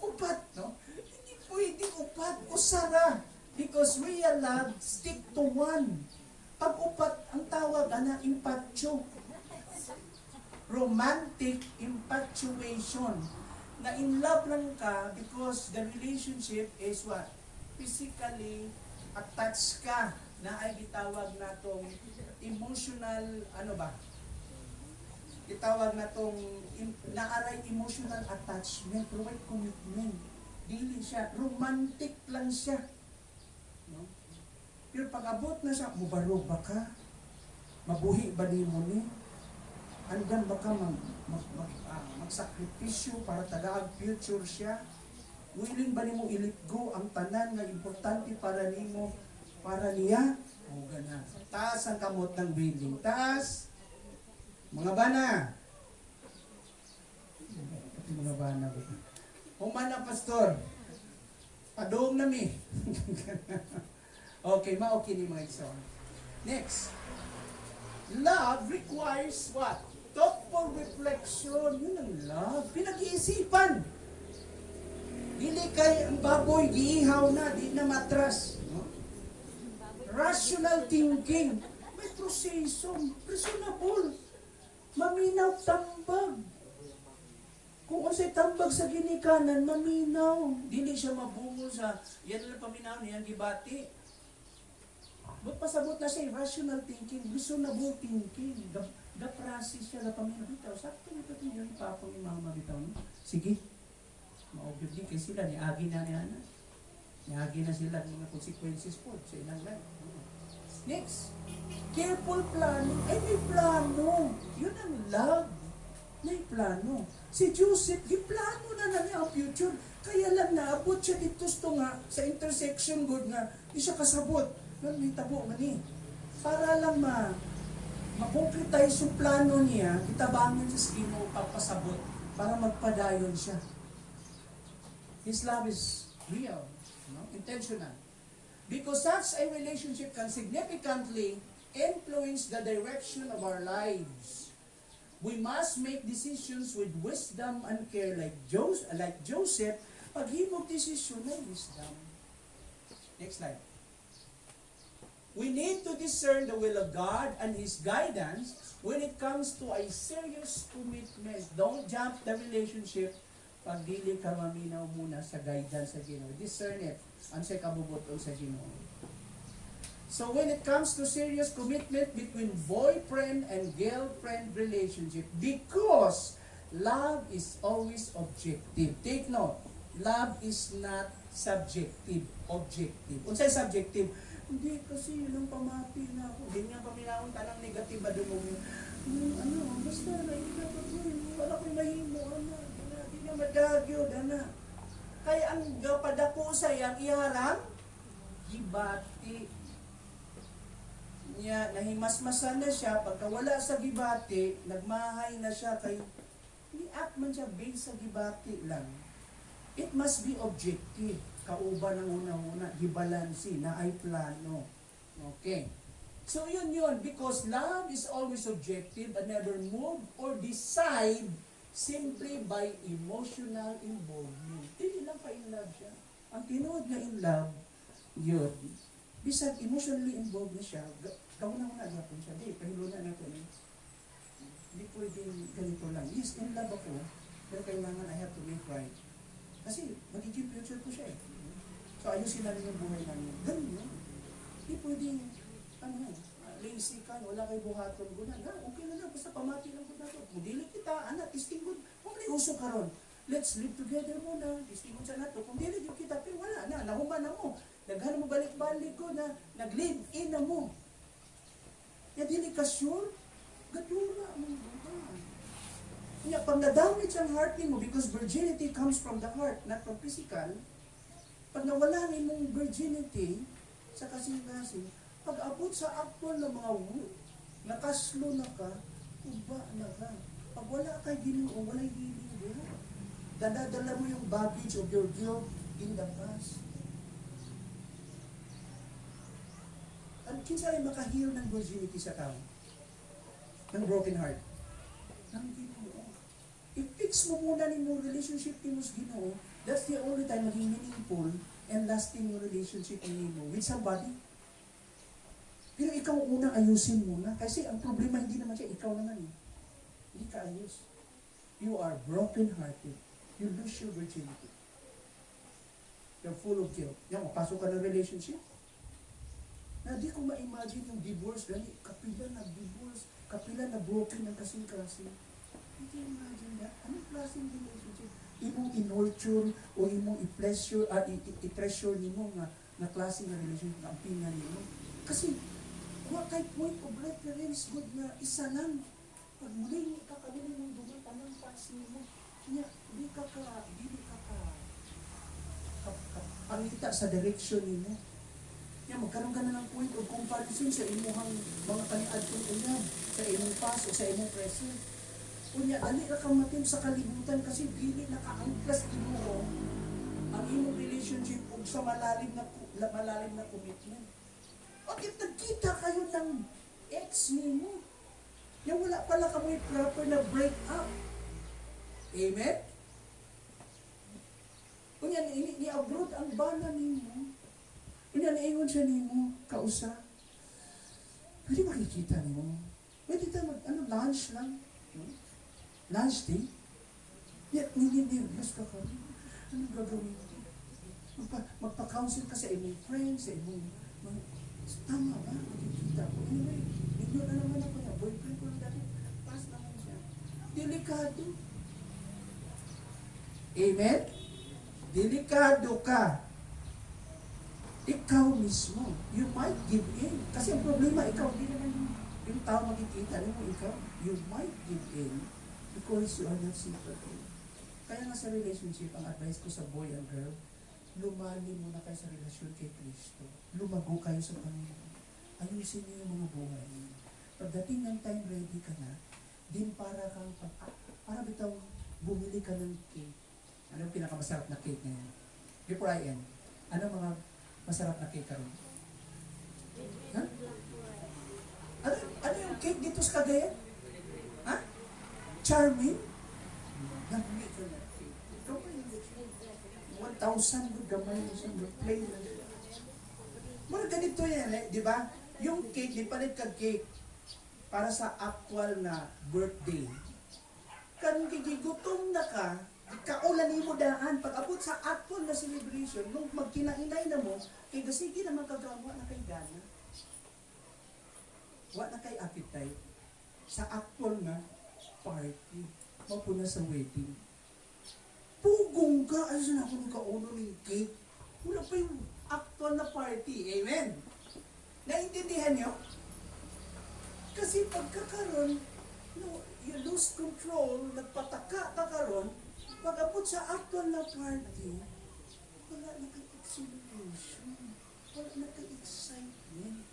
Upat, no? Hindi pwedeng upat, usara. Because real love, stick to one. Pag upat, ang tawag, impatyo. Romantic infatuation. Na in love lang ka because the relationship is what? Physically attached ka na ay gitawag na tong emotional, Gitawag na tong naaray emotional attachment, provide commitment. Dili siya, romantic lang siya. No? Pero pag abot na siya, mubarog ba ka? Mabuhi ba di mo ni? Andan ba ka magsakripisyo para tagaag future siya? Willing ba nimo i-let go ang tanan nga importante para nimo, para niya? O gana. Taas ang kamot ng willing. Taas. Mga bana. Mga bana. Humana, pastor. Padong na mi. Okay, ma-okay ni mga isa. Next. Love requires what? Thoughtful reflection. Yun ang love. Pinag-iisipan. Dili kay ang baboy, giihaw na, di na matras. No? Rational thinking. May proseso. Reasonable. Maminaw tambag. Kung unsay tambag sa ginikanan, maminaw. Dili siya mabungol sa, yan lang paminaw niya, gibati. But pasabot na siya, rational thinking, reasonable thinking. The-process siya, paminaw. Bitaw, sakto nito ito yung ipapang yung mga mabitaw. No? Sige, ma-obvious din kasi sila, niagi na niya na. Niagi na sila ng mga consequences po sa ilang life. Next, careful planning. Ay, may plano. Yun ang love. May plano. Si Joseph, di plano na niya ang future. Kaya lang naabot siya dito nga sa intersection good nga. Di siya kasabot. Pero may tabo man eh. Para lang ma-concretize yung plano niya, kitabangan sa Ginoo pagpasabot para magpadayon siya. His love is real, no? Intentional. Because such a relationship can significantly influence the direction of our lives. We must make decisions with wisdom and care like Joseph. Paghimog desisyon na wisdom. Next slide. We need to discern the will of God and His guidance when it comes to a serious commitment. Don't jump the relationship pag dili ka maminaw muna sa guidance sa Ginoo. Discern it. Ang sa kabubuton sa Ginoo. So when it comes to serious commitment between boyfriend and girlfriend relationship, because love is always objective. Take note, love is not subjective, objective. Unsay subjective? Hindi kasi yun ang pamati na ako. Hindi nga paminahon tanang negative ba doon basta na hindi na wala ko'y mahimo, hindi nga madagyo, Kaya ang gapadako sa iyang iharang, gibati. Niya, nahimasmasan na siya, pagka wala sa gibati, nagmahay na siya kay ni-act man siya based sa gibati lang. It must be objective. Kauban ng una-una, gibalansi na ay plano. Okay. So yun, because love is always objective and never move or decide simply by emotional involvement. Hindi lang pa in love siya. Ang tinuod na in love, yun, bisag emotionally involved na siya, gawin na agapon siya. Di, pahilo na natin. Hindi pwedeng ganito lang. Yes, in love ako, pero kailangan I have to make right. Kasi magiging future ko siya eh. So ayusin namin yung buhay namin. Ganun yun. Hindi pwedeng, lazy ka, wala kayo buhaton ko na. Okay na lang, basta pamati lang ko na to. Kung dili kita, testing good. Kung may uso ka ron, let's live together muna. Testing good sa nato. Kung dili kita, pero wala na, nahuman na mo. Naghan mo balik-balik ko na, nag-live in na mo. Ya dili ka sure, gadura mo buhay. Kaya pag nadamage ang heart mo, because virginity comes from the heart, not from physical, pag nawala ni mong virginity sa kasing-kasing, pag abot sa actual na mga nakaslo na ka, uba na ka. Pag wala kay Ginoo, walay healing din. Dadadala mo yung baggage of your guilt in the past. At kinsa ay makahil ng virginity sa tao? Ng broken heart? Ng Ginoo. I-fix mo muna yung relationship mo sa Ginoo. That's the only time maging meaningful and lasting yung relationship mo with somebody. Pero ikaw unang ayusin muna. Kasi ang problema hindi naman siya, ikaw naman eh. Hindi ka ayos. You are broken-hearted. You lose your virginity. You're full of guilt. Yan, mapasok ka ng relationship. Na di ko ma-imagine yung divorce, gani, kapila na divorce, kapila na broken ng kasing-kasing. Hindi imagine that. Anong klaseng relationship? Imong in-nurture o imong i-pleasure, i-treasure nimo nga klaseng na relationship na ampingan nimo. Kasi, what type point of reference good na isa lang. Pag muling kakabili mong dumat, anong klase mo? Kanya, hindi ka pangita sa direction nimo. Yan, magkaroon ka na ng point of comparison sa imuhang mga kaniadtong unyab, sa imong past o sa imong present. Kunya, dali ka kamatim sa kalibutan kasi dili nakaangklas mo ang imong relationship ug sa malalim na commitment. Bakit nagkita kayo ng ex nimo? Yung wala pala kamoy proper na break up. Amen? Kunya, ni-abroad ang bana nimo. Kunya, naingon siya nimo, kausa. Pwede makikita nimo. Pwede tayo lunch lang. Lunch day. Yet, nininervous ka kami. Anong gagawin mo? Magpa-counsel ka sa imong friends, sa imong... Tama ba? Makikita ko. Anyway, inyo na naman ako na. Boyfriend ko lang dati. Pass naman siya. Delikado. Amen? Delikado ka. Ikaw mismo. You might give in. Kasi ang problema, ikaw, hindi naman yung tao makikita. Ano mo ikaw? You might give in because you are not sympathetic. Kaya nga sa relationship, ang advice ko sa boy and girl, lumalim muna kayo sa relasyon kay Kristo. Lumago kayo sa Panginoon. Ayusin niyo yung mga buhay niyo. Pagdating ng time, ready ka na, din para kang, para bitaw, bumili ka ng cake. Ano yung pinakamasarap na cake ngayon? Before I end, ano mga masarap na cake karon? Ha? Ano yung cake dito sa Cagayan? Ha? Charming? Nabili ka na cake. Ikaw pa yung 1,000 gamay mo sa play na. Mga ganito yan, di ba? Yung cake, di palit ka cake para sa actual na birthday. Kan gigigutom na ka, kaulan mo daan, pag abot sa actual na celebration, nung magkinainay na mo, kay gasigi naman kagawa na kay gana. Wa na kay appetite. Sa actual na party, mapuna sa wedding. Pugong ka, ano na ako nung kauno ng cake? Wala pa yung actual na party. Amen? Naintindihan niyo? Kasi pagkakaroon, no, you lose control, nagpataka ka karon, pag abot sa actual na party, wala na kang exhilaration, wala na kang excitement.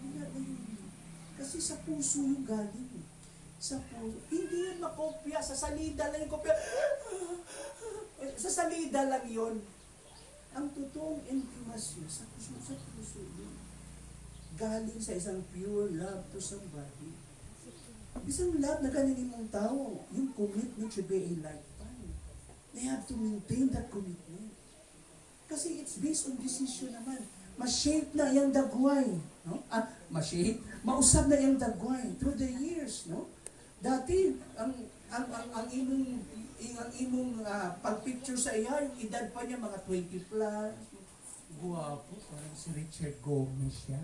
Wala na yun. Kasi sa puso yung galing. Sa puso. Hindi yun makopya. Sa salida lang yung kopya. Sa salida lang yun. Ang totoong intimacy sa puso yun. Galing sa isang pure love to somebody. Isang love na ganin mong tao, yung commitment should be a lifetime. They have to maintain that commitment. Kasi it's based on decision naman. Ma-shape na yung dagway. No? Ma-shape. Mausap na yung dagway through the years. No? Dati, ang imong pag-picture sa iya, yung edad pa niya, mga 20 plus. Guwapo, parang si Richard Gomez siya.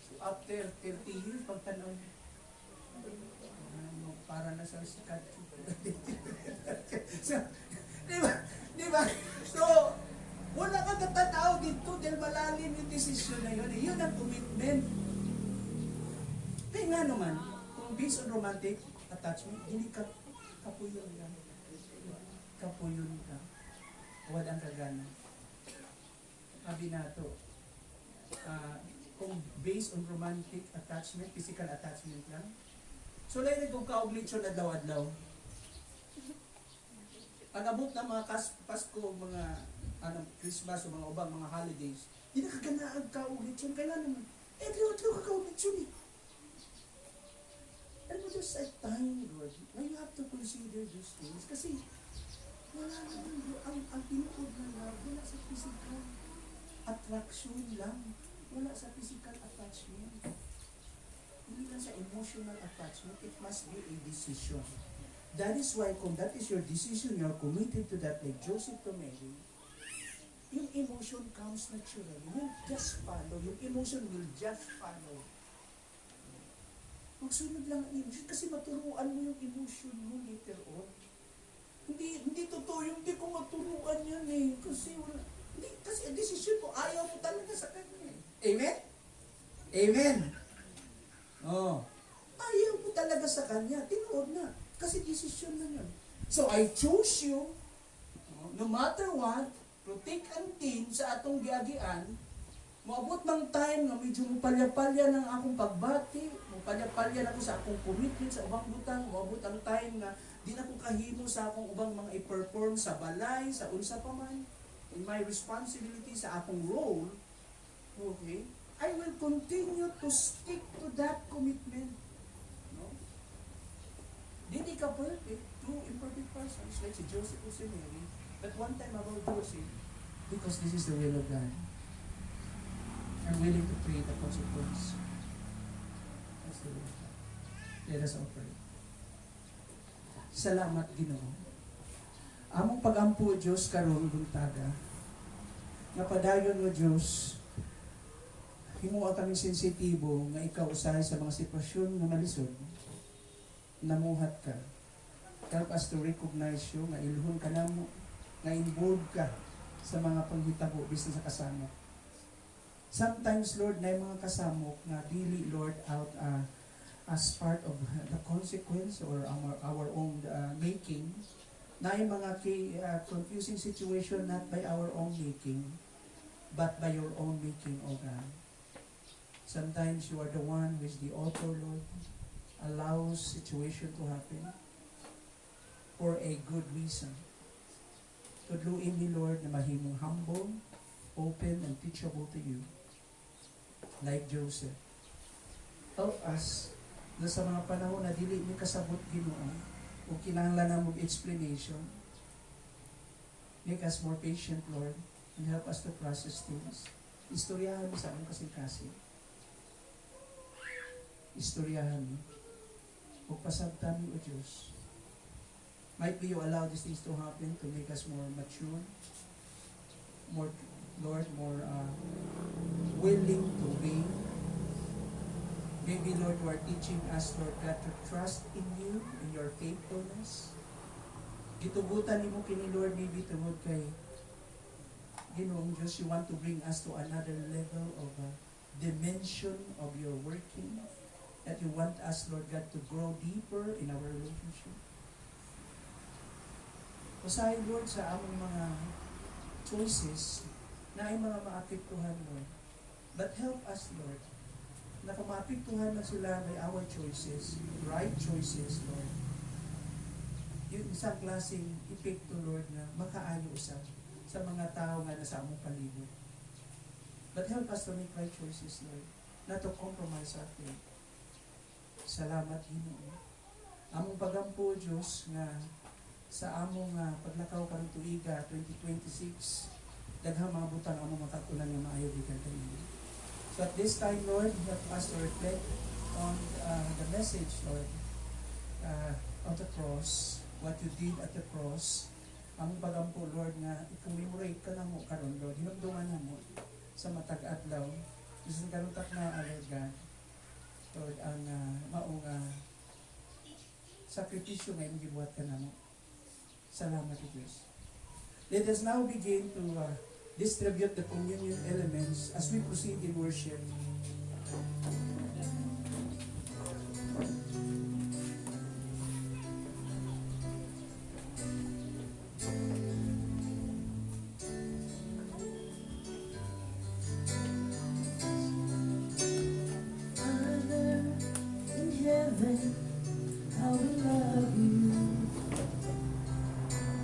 So after 30 years, pagtanaw niya, para na sa sikat. So, di ba? So, wala kang katanaw dito dahil malalim yung desisyon na yun. Yun ang commitment. Kaya nga naman, kung based on romantic attachment, hindi ka kapuyon ka. Kapuyon ka. Huwag ang kagana. Sabi na ito, kung based on romantic attachment, physical attachment lang, so lain kung kauglitsyon adlaw-adlaw. Pag abot na mga Pasko, mga Christmas o mga ubang mga holidays, hindi na kaganaag kauglitsyon. Kailan naman? Adlaw-adlaw ka kauglitsyon eh. And there's a time, Lord, na you have to consider these things. Kasi wala naman, ang pinuod na love, wala sa physical attraction lang. Wala sa physical attachment. Hindi lang sa emotional attachment, it must be a decision. That is why kung that is your decision, you are committed to that like Joseph to Mary, yung emotion comes naturally. You just follow. Yung emotion will just follow. Magsunod lang ang emotion kasi maturuan mo yung emotion mo later on. Hindi totoo yung hindi ko maturuan yan eh. Kasi wala. Hindi, kasi ang decision mo, ayaw mo talaga sa kanya eh. Amen? Amen. Oh. Ayaw mo talaga sa kanya. Tinuod na. Kasi decision na yun. So I chose you, no matter what, to take and tin sa atong giagian. Moabot ng time na medyo mupalya-palya ng akong pagbati, mupalya-palya na ko sa akong commitment sa ubang butang, moabot ang time na di na ko kahimo sa akong ubang mga i-perform sa balay, sa unsa pa man, in my responsibility sa akong role, okay, I will continue to stick to that commitment. No? Hindi ka perfect, two imperfect persons like si Joseph o si Mary, but one time about Joseph, because this is the will of God. I'm willing to pay the consequence. That's the will of God. Let us offer it. Salamat Ginoo. Among pagampo Dios karon buntaga. Nga padayon mo Dios, himuha kami sensitibo nga ikaw usahay sa mga sitwasyon nga malisod. Namuhat ka. Help us to recognize you, nga ilhon ka namo, nga involved ka sa mga panghitabo bisan sa kasama. Sometimes, Lord, na yung mga kasamok na dili, Lord, out as part of the consequence or our own making, na yung mga confusing situation not by our own making, but by your own making, O God. Sometimes you are the one who is the author, Lord, allows situation to happen for a good reason. Tudluin ni Lord na mahimong humble, open, and teachable to you. Like Joseph. Help us na sa mga panahon na dili ni kasabot Ginoo o kinahanglan na mong explanation. Make us more patient, Lord, and help us to process things. Istoryahan mo sa among kasing-kasing. Istoryahan mo. O pasabtan mo, O Diyos. Might be you allow these things to happen to make us more mature, more, Lord, more willing to wait. Maybe, Lord, you are teaching us, Lord God, to trust in you, in your faithfulness. Gitugutan ni mo kini, Lord, maybe tungod kay Ginoong Diyos, you want to bring us to another level of dimension of your working, that you want us, Lord God, to grow deeper in our relationship. Usahin, Lord, sa among mga choices na ay mga maapektuhan, Lord. But help us, Lord, na kung maapektuhan na sila by our choices, right choices, Lord, yung isang klaseng epekto, Lord, na makaayo sa mga tao nga nasa among palibot. But help us to make right choices, Lord, not to compromise our faith. Salamat, Ginoo. Among pagampo, Diyos, nga sa among paglakaw karong tuiga 2026, daghang mga butang among makatunan nga maayo gikan kanimo. So at this time, Lord, help us to reflect on the message, Lord, of the cross, what you did at the cross. Among pagampo, Lord, nga i-commemorate ka na mo karon, Lord, hinumduman na mo sa matag adlaw. Isang karutak na, Lord God, Lord, ang maong sakripisyo nga imong gibuhat ka na mo. Salamat, Diyos. Let us now begin to distribute the communion elements as we proceed in worship. Father in heaven, how we love you.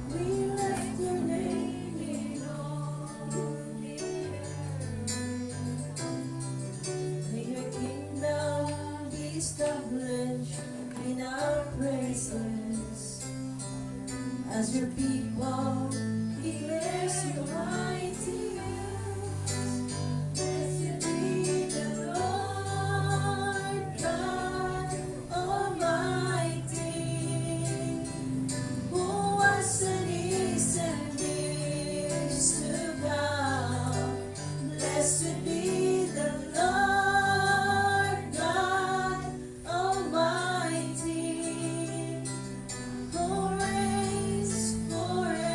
We lift your name in all the earth. May your kingdom be established in our praises. As your people, we bless your mighty hands. Blessed be the Lord God Almighty, who was and is to come. Blessed be the Lord God Almighty, who reigns forevermore.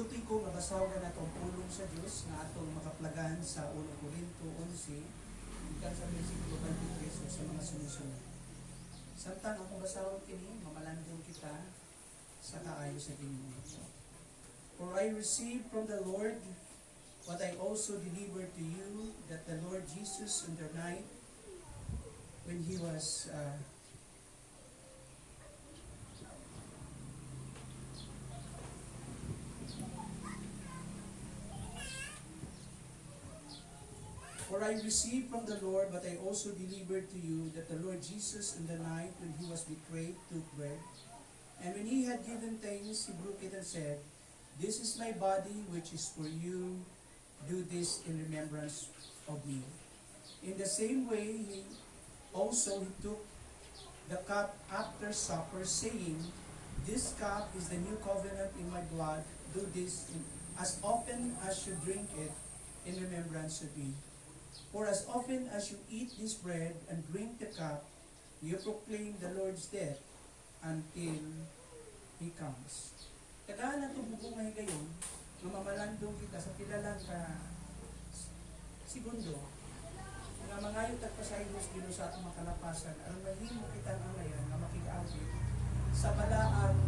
Giguti ko nga basahon na itong pulong sa Diyos nga atong makaplagan sa 1 Corinto 11 ikan sa versikulo 23 sa mga sumusunod. Samtang akong basahon kini, mamalandong kita sa kaayo sa Ginoo. For I received from the Lord what I also delivered to you, that the Lord Jesus on the night when he was For I received from the Lord what I also delivered to you, that the Lord Jesus in the night when he was betrayed took bread. And when he had given thanks, he broke it and said, This is my body which is for you. Do this in remembrance of me. In the same way, he took the cup after supper, saying, This cup is the new covenant in my blood. Do this as often as you drink it in remembrance of me. For as often as you eat this bread and drink the cup, you proclaim the Lord's death until He comes. Tagaan na itong bugong nga higayon, mamalandong kita sa pilalang ka segundo, nga mangayot at pasayos gino sa atong makalapasan, ang mahimo kita ang ngayon na makikawit sa balaang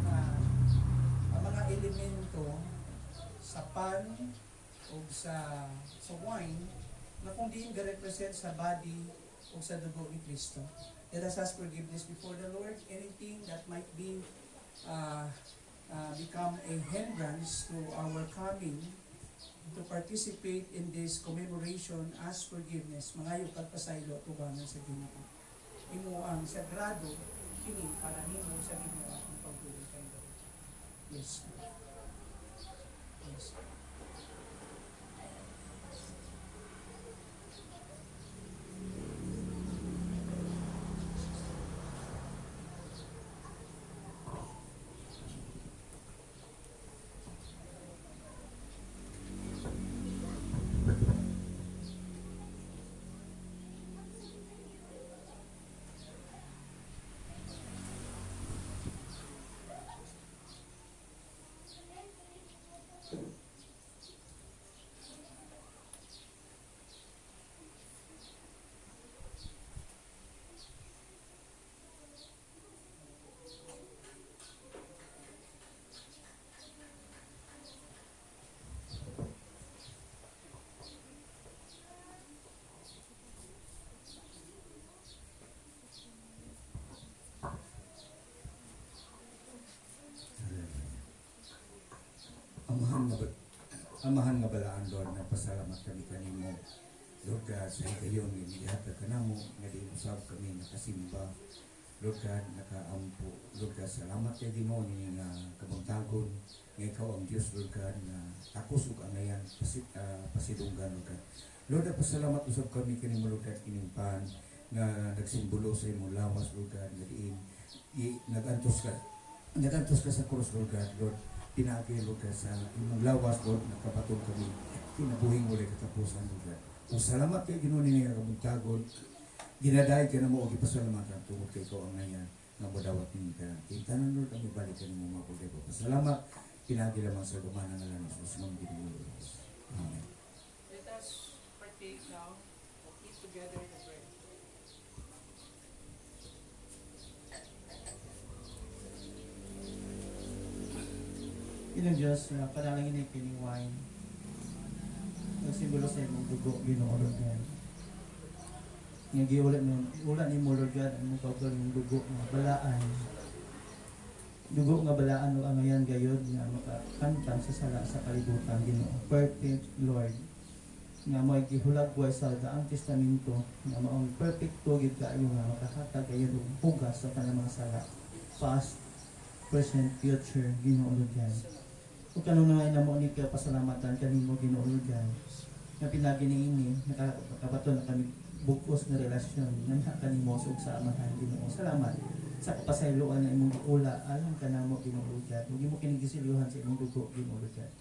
mga elemento sa pan o sa wine na kung diin ga-represent sa body o sa dugo ni Kristo. Let us ask forgiveness before the Lord. Anything that might be become a hindrance to our coming to participate in this commemoration, ask forgiveness. Mangayo kag pasaylo tubangan sa Ginoo. Imo ang sagrado kini para nimo sa Ginoo ang pagtuo kay Lord. Yes. Yes. Amahan nga balaan, Lord, nagpasalamat kami kanimo. Lord God, sa higayon, inihatag ka na mo, nga di usab kami nakasimba. Lord God, nakaampo. Lord God, salamat kay di mo ni nga kabangtagon. Nga ikaw ang Diyos, Lord God, na takos ug angayan, pasidunggan, Lord God. Lord, nagpasalamat usab kami kanimo, Lord God, kinimpan, nga nagsimbolo sa imong lawas, Lord God, nga diin, nagantos ka sa krus, Lord God, Lord. Pinagi, Lord God, sa imong lawas, Lord, nakabatong kami, kinabuhing muli katapusan, Lord God. O salamat kay Ginoo ni nga kabuntagon, ginadaay ka na mo, o ipasalamatan, tungkol kay ikaw ang ngayon, nga modawat ni ka. Kintanan, Lord, kami balik ka ni mo mga pagdebo. Pasalamat, pinagi lamang sa gumanang ngalan ng Jesus, mong ginoo, Lord. Amen. Let us partake now or eat together the bread. Inong Diyos, panalangin ay kining wine. Nagsimbolo sa imong dugo, Ginoo, Lord God. Nga giulat ni mo, Lord God, ang mukawag yung dugo nga balaan. Dugo nga balaan o angayan gayod nga makakantang sa sala sa kalibutan, Ginoo. Perfect, Lord. Nga mo gihulagway sa daang testamento nga maong perfect tugid kaayo nga makakatag gayod og hugas sa tanang mga sala. Past, present, future, Ginoo, Lord God. Kung kanunay na mo ni ka pasalamatan kanimo, Ginoo, Lord God, nga pinagi niini nakabato na kami bukos na relasyon nga kanimo sa amahan, Ginoo. Salamat sa kapasayloan na imong giula alam ka namo, Ginoo, Lord God. Huwag mo kinigisilyuhan sa imong dugo, Ginoo, Lord God.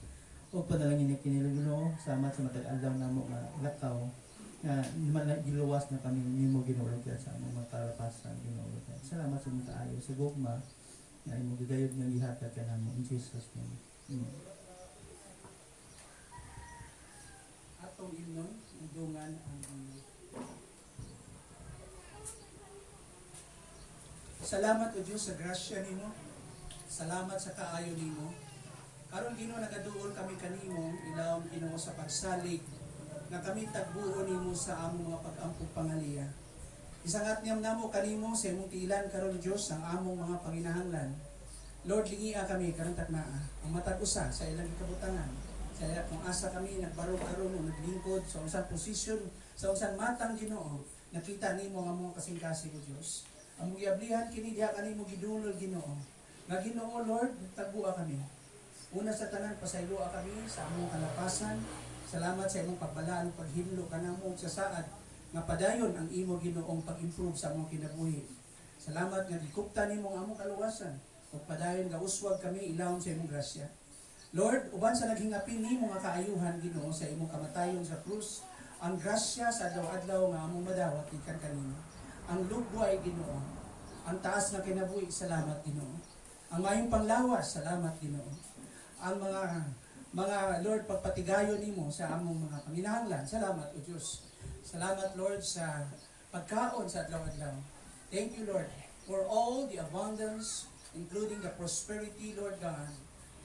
O panalangin ni kinilo, Ginoo, salamat sa matag-adlaw namo nga lakaw nga giluwas na kami nimo, Ginoo, Lord God, sa among mga kalapasan, Ginoo, Lord God. Salamat sa imong kaayo sa gugma na imong gigayod nga gihatag ka namo in Jesus name. Amen. atong imnon, undungan ang imnon. Salamat o Diyos sa grasya nimo. Salamat sa kaayo nimo. Karon Ginoo nagaduol kami kanimo ilawom Ginoo sa pagsalig nga kami tagbuo nimo sa among mga pag-ampog pangaliya. Isangat niyam namo kanimo sa imong tiilan karon Diyos ang among mga panginahanglan. Lord, lingia kami karon taknaa ang matag usa sa ilang kabutangan. Sa kung asa kami nagbaro karon o naglingkod sa unsang posisyon, sa unsang matang Ginoo, nakita nimo ang among kasing-kasing o Dios. Ang muyablihan kini diha kanimo gidulol Ginoo. Nga Ginoo Lord, tagbuha kami. Una sa tanan pasayloa kami sa among kalapasan. Salamat sa imong pagbalaan, paghimlo kanamo sa saad nga padayon ang imo Ginoong pag-improve sa among kinabuhi. Salamat nga gikuptan nimo ang among kaluwasan ug padayon nga uswag kami ilawom sa imong grasya. Lord, uban sa naghingapin nimo nga kaayuhan Ginoo sa imong kamatayon sa krus, ang grasya sa adlaw-adlaw nga among madawat ikan kanimo. Ang lugway Ginoo, ang taas nga kinabuhi, salamat Ginoo. Ang mayong panglawas, salamat Ginoo. Ang mga Lord pagpatigayon nimo sa among mga panginahanglan, salamat o Dios. Salamat Lord sa pagkaon sa adlaw-adlaw. Thank you Lord for all the abundance, including the prosperity Lord God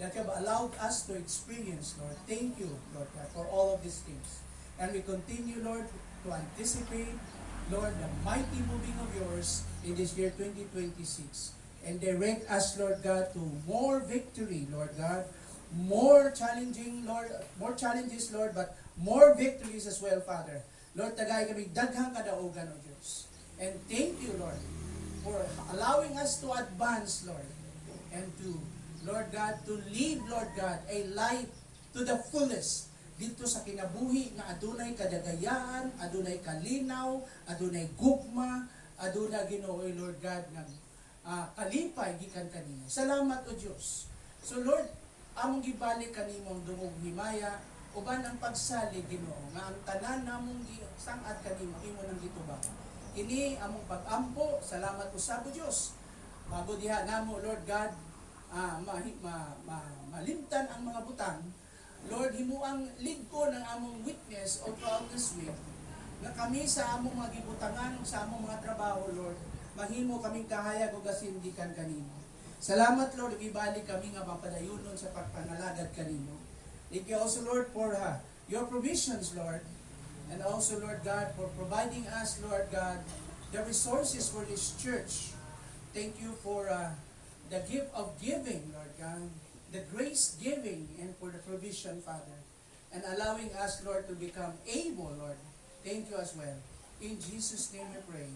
that you have allowed us to experience Lord. Thank you Lord God for all of these things. And we continue Lord to anticipate Lord the mighty moving of yours in this year 2026. And direct us, Lord God, to more victory, Lord God, more challenging, Lord, more challenges, Lord, but more victories as well, Father. Lord, tagay kami daghang kadaugan, O Diyos. And thank you, Lord, for allowing us to advance, Lord, and to, Lord God, to live, Lord God, a life to the fullest dito sa kinabuhi na adunay kadagayaan, adunay kalinaw, adunay gugma, adunay Ginoo, Lord God, ng kalipay gikan kanimo. Salamat o Dios. So Lord, among gibalik kanimong dungog himaya uban ang pagsalig Ginoo nga ang tanan namong sangad kanimo imo nang gitubag. Kini among pag-ampo, salamat usab o Dios. Bago diha namo Lord God, malimtan ang mga butang. Lord, himuang ligko ng among witness o throughout this week nga kami sa among mga gibutangan sa among mga trabaho Lord, mahimo kaming kahayag o gasindikan kanimo. Salamat Lord, ibalik kami nga mapadayunon sa pagpangalagad kanimo. Thank you also Lord for your provisions Lord, and also Lord God for providing us Lord God the resources for this church. Thank you for the gift of giving Lord God, the grace giving, and for the provision Father, and allowing us Lord to become able Lord. Thank you as well. In Jesus' name we pray.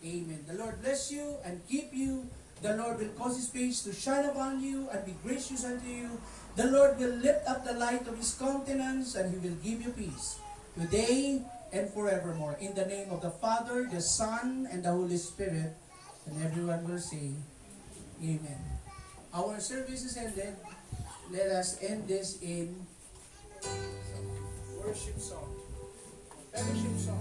Amen. The Lord bless you and keep you. The Lord will cause His face to shine upon you and be gracious unto you. The Lord will lift up the light of His countenance and He will give you peace today and forevermore. In the name of the Father, the Son, and the Holy Spirit. And everyone will say, Amen. Our service is ended. Let us end this in worship song. Fellowship song.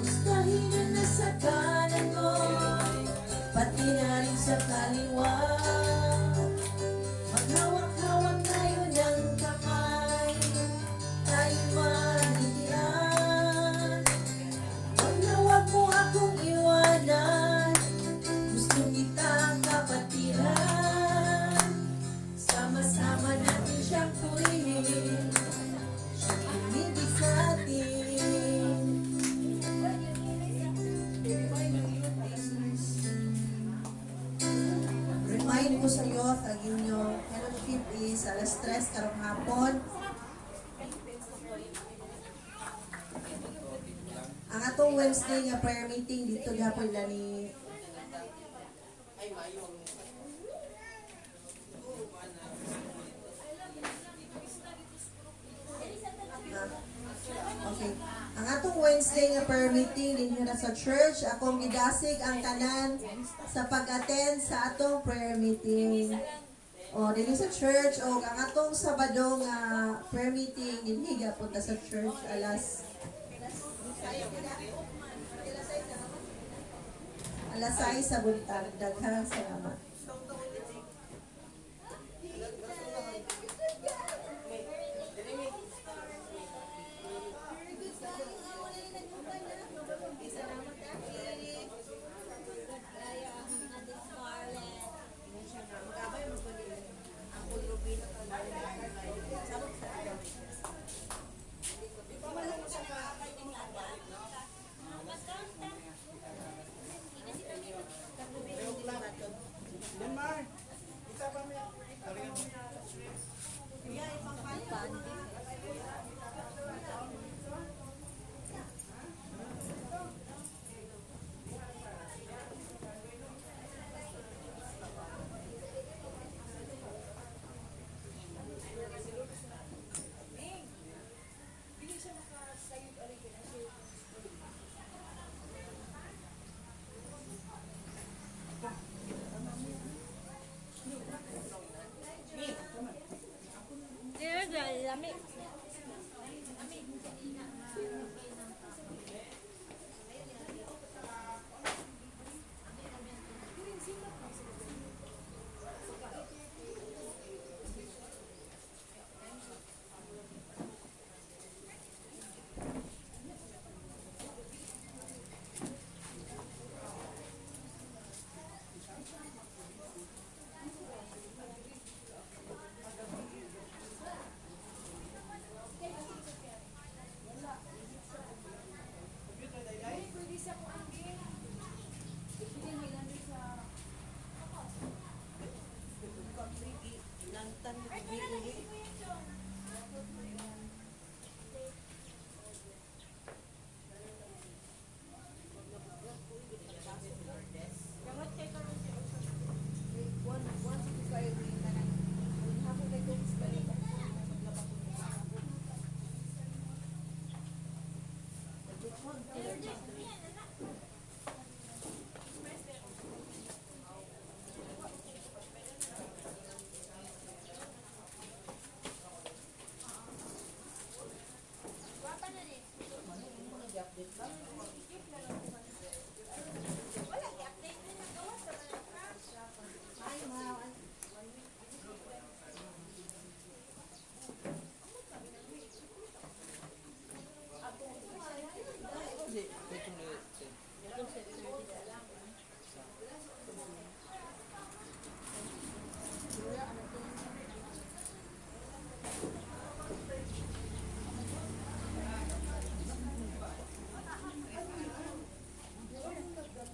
Mustahin na nasa kanan mo, pati na rin sa kaliwa. Maghawak-hawak tayo ng kamay, tayo manitian. Huwag na huwag mo akong iwanan, gusto kita kapatiran. Sama-sama natin siyang purihin, siyang umibig sa atin. Remind ko sa iyo, ang inyong fellowship is alas 3 karong hapon. Ang atong Wednesday nga prayer meeting dito gihapon la ni Okay. Ang atong Wednesday nga prayer meeting dinhi na sa church, akong gidasig ang tanan sa pag-attend sa atong prayer meeting. O, dili sa church, o ang atong Sabado nga prayer meeting, dinhi punta sa church alas 6 sa buntag. Daghang salamat. Denmark, kita ba may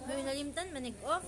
May nalimtan manig off.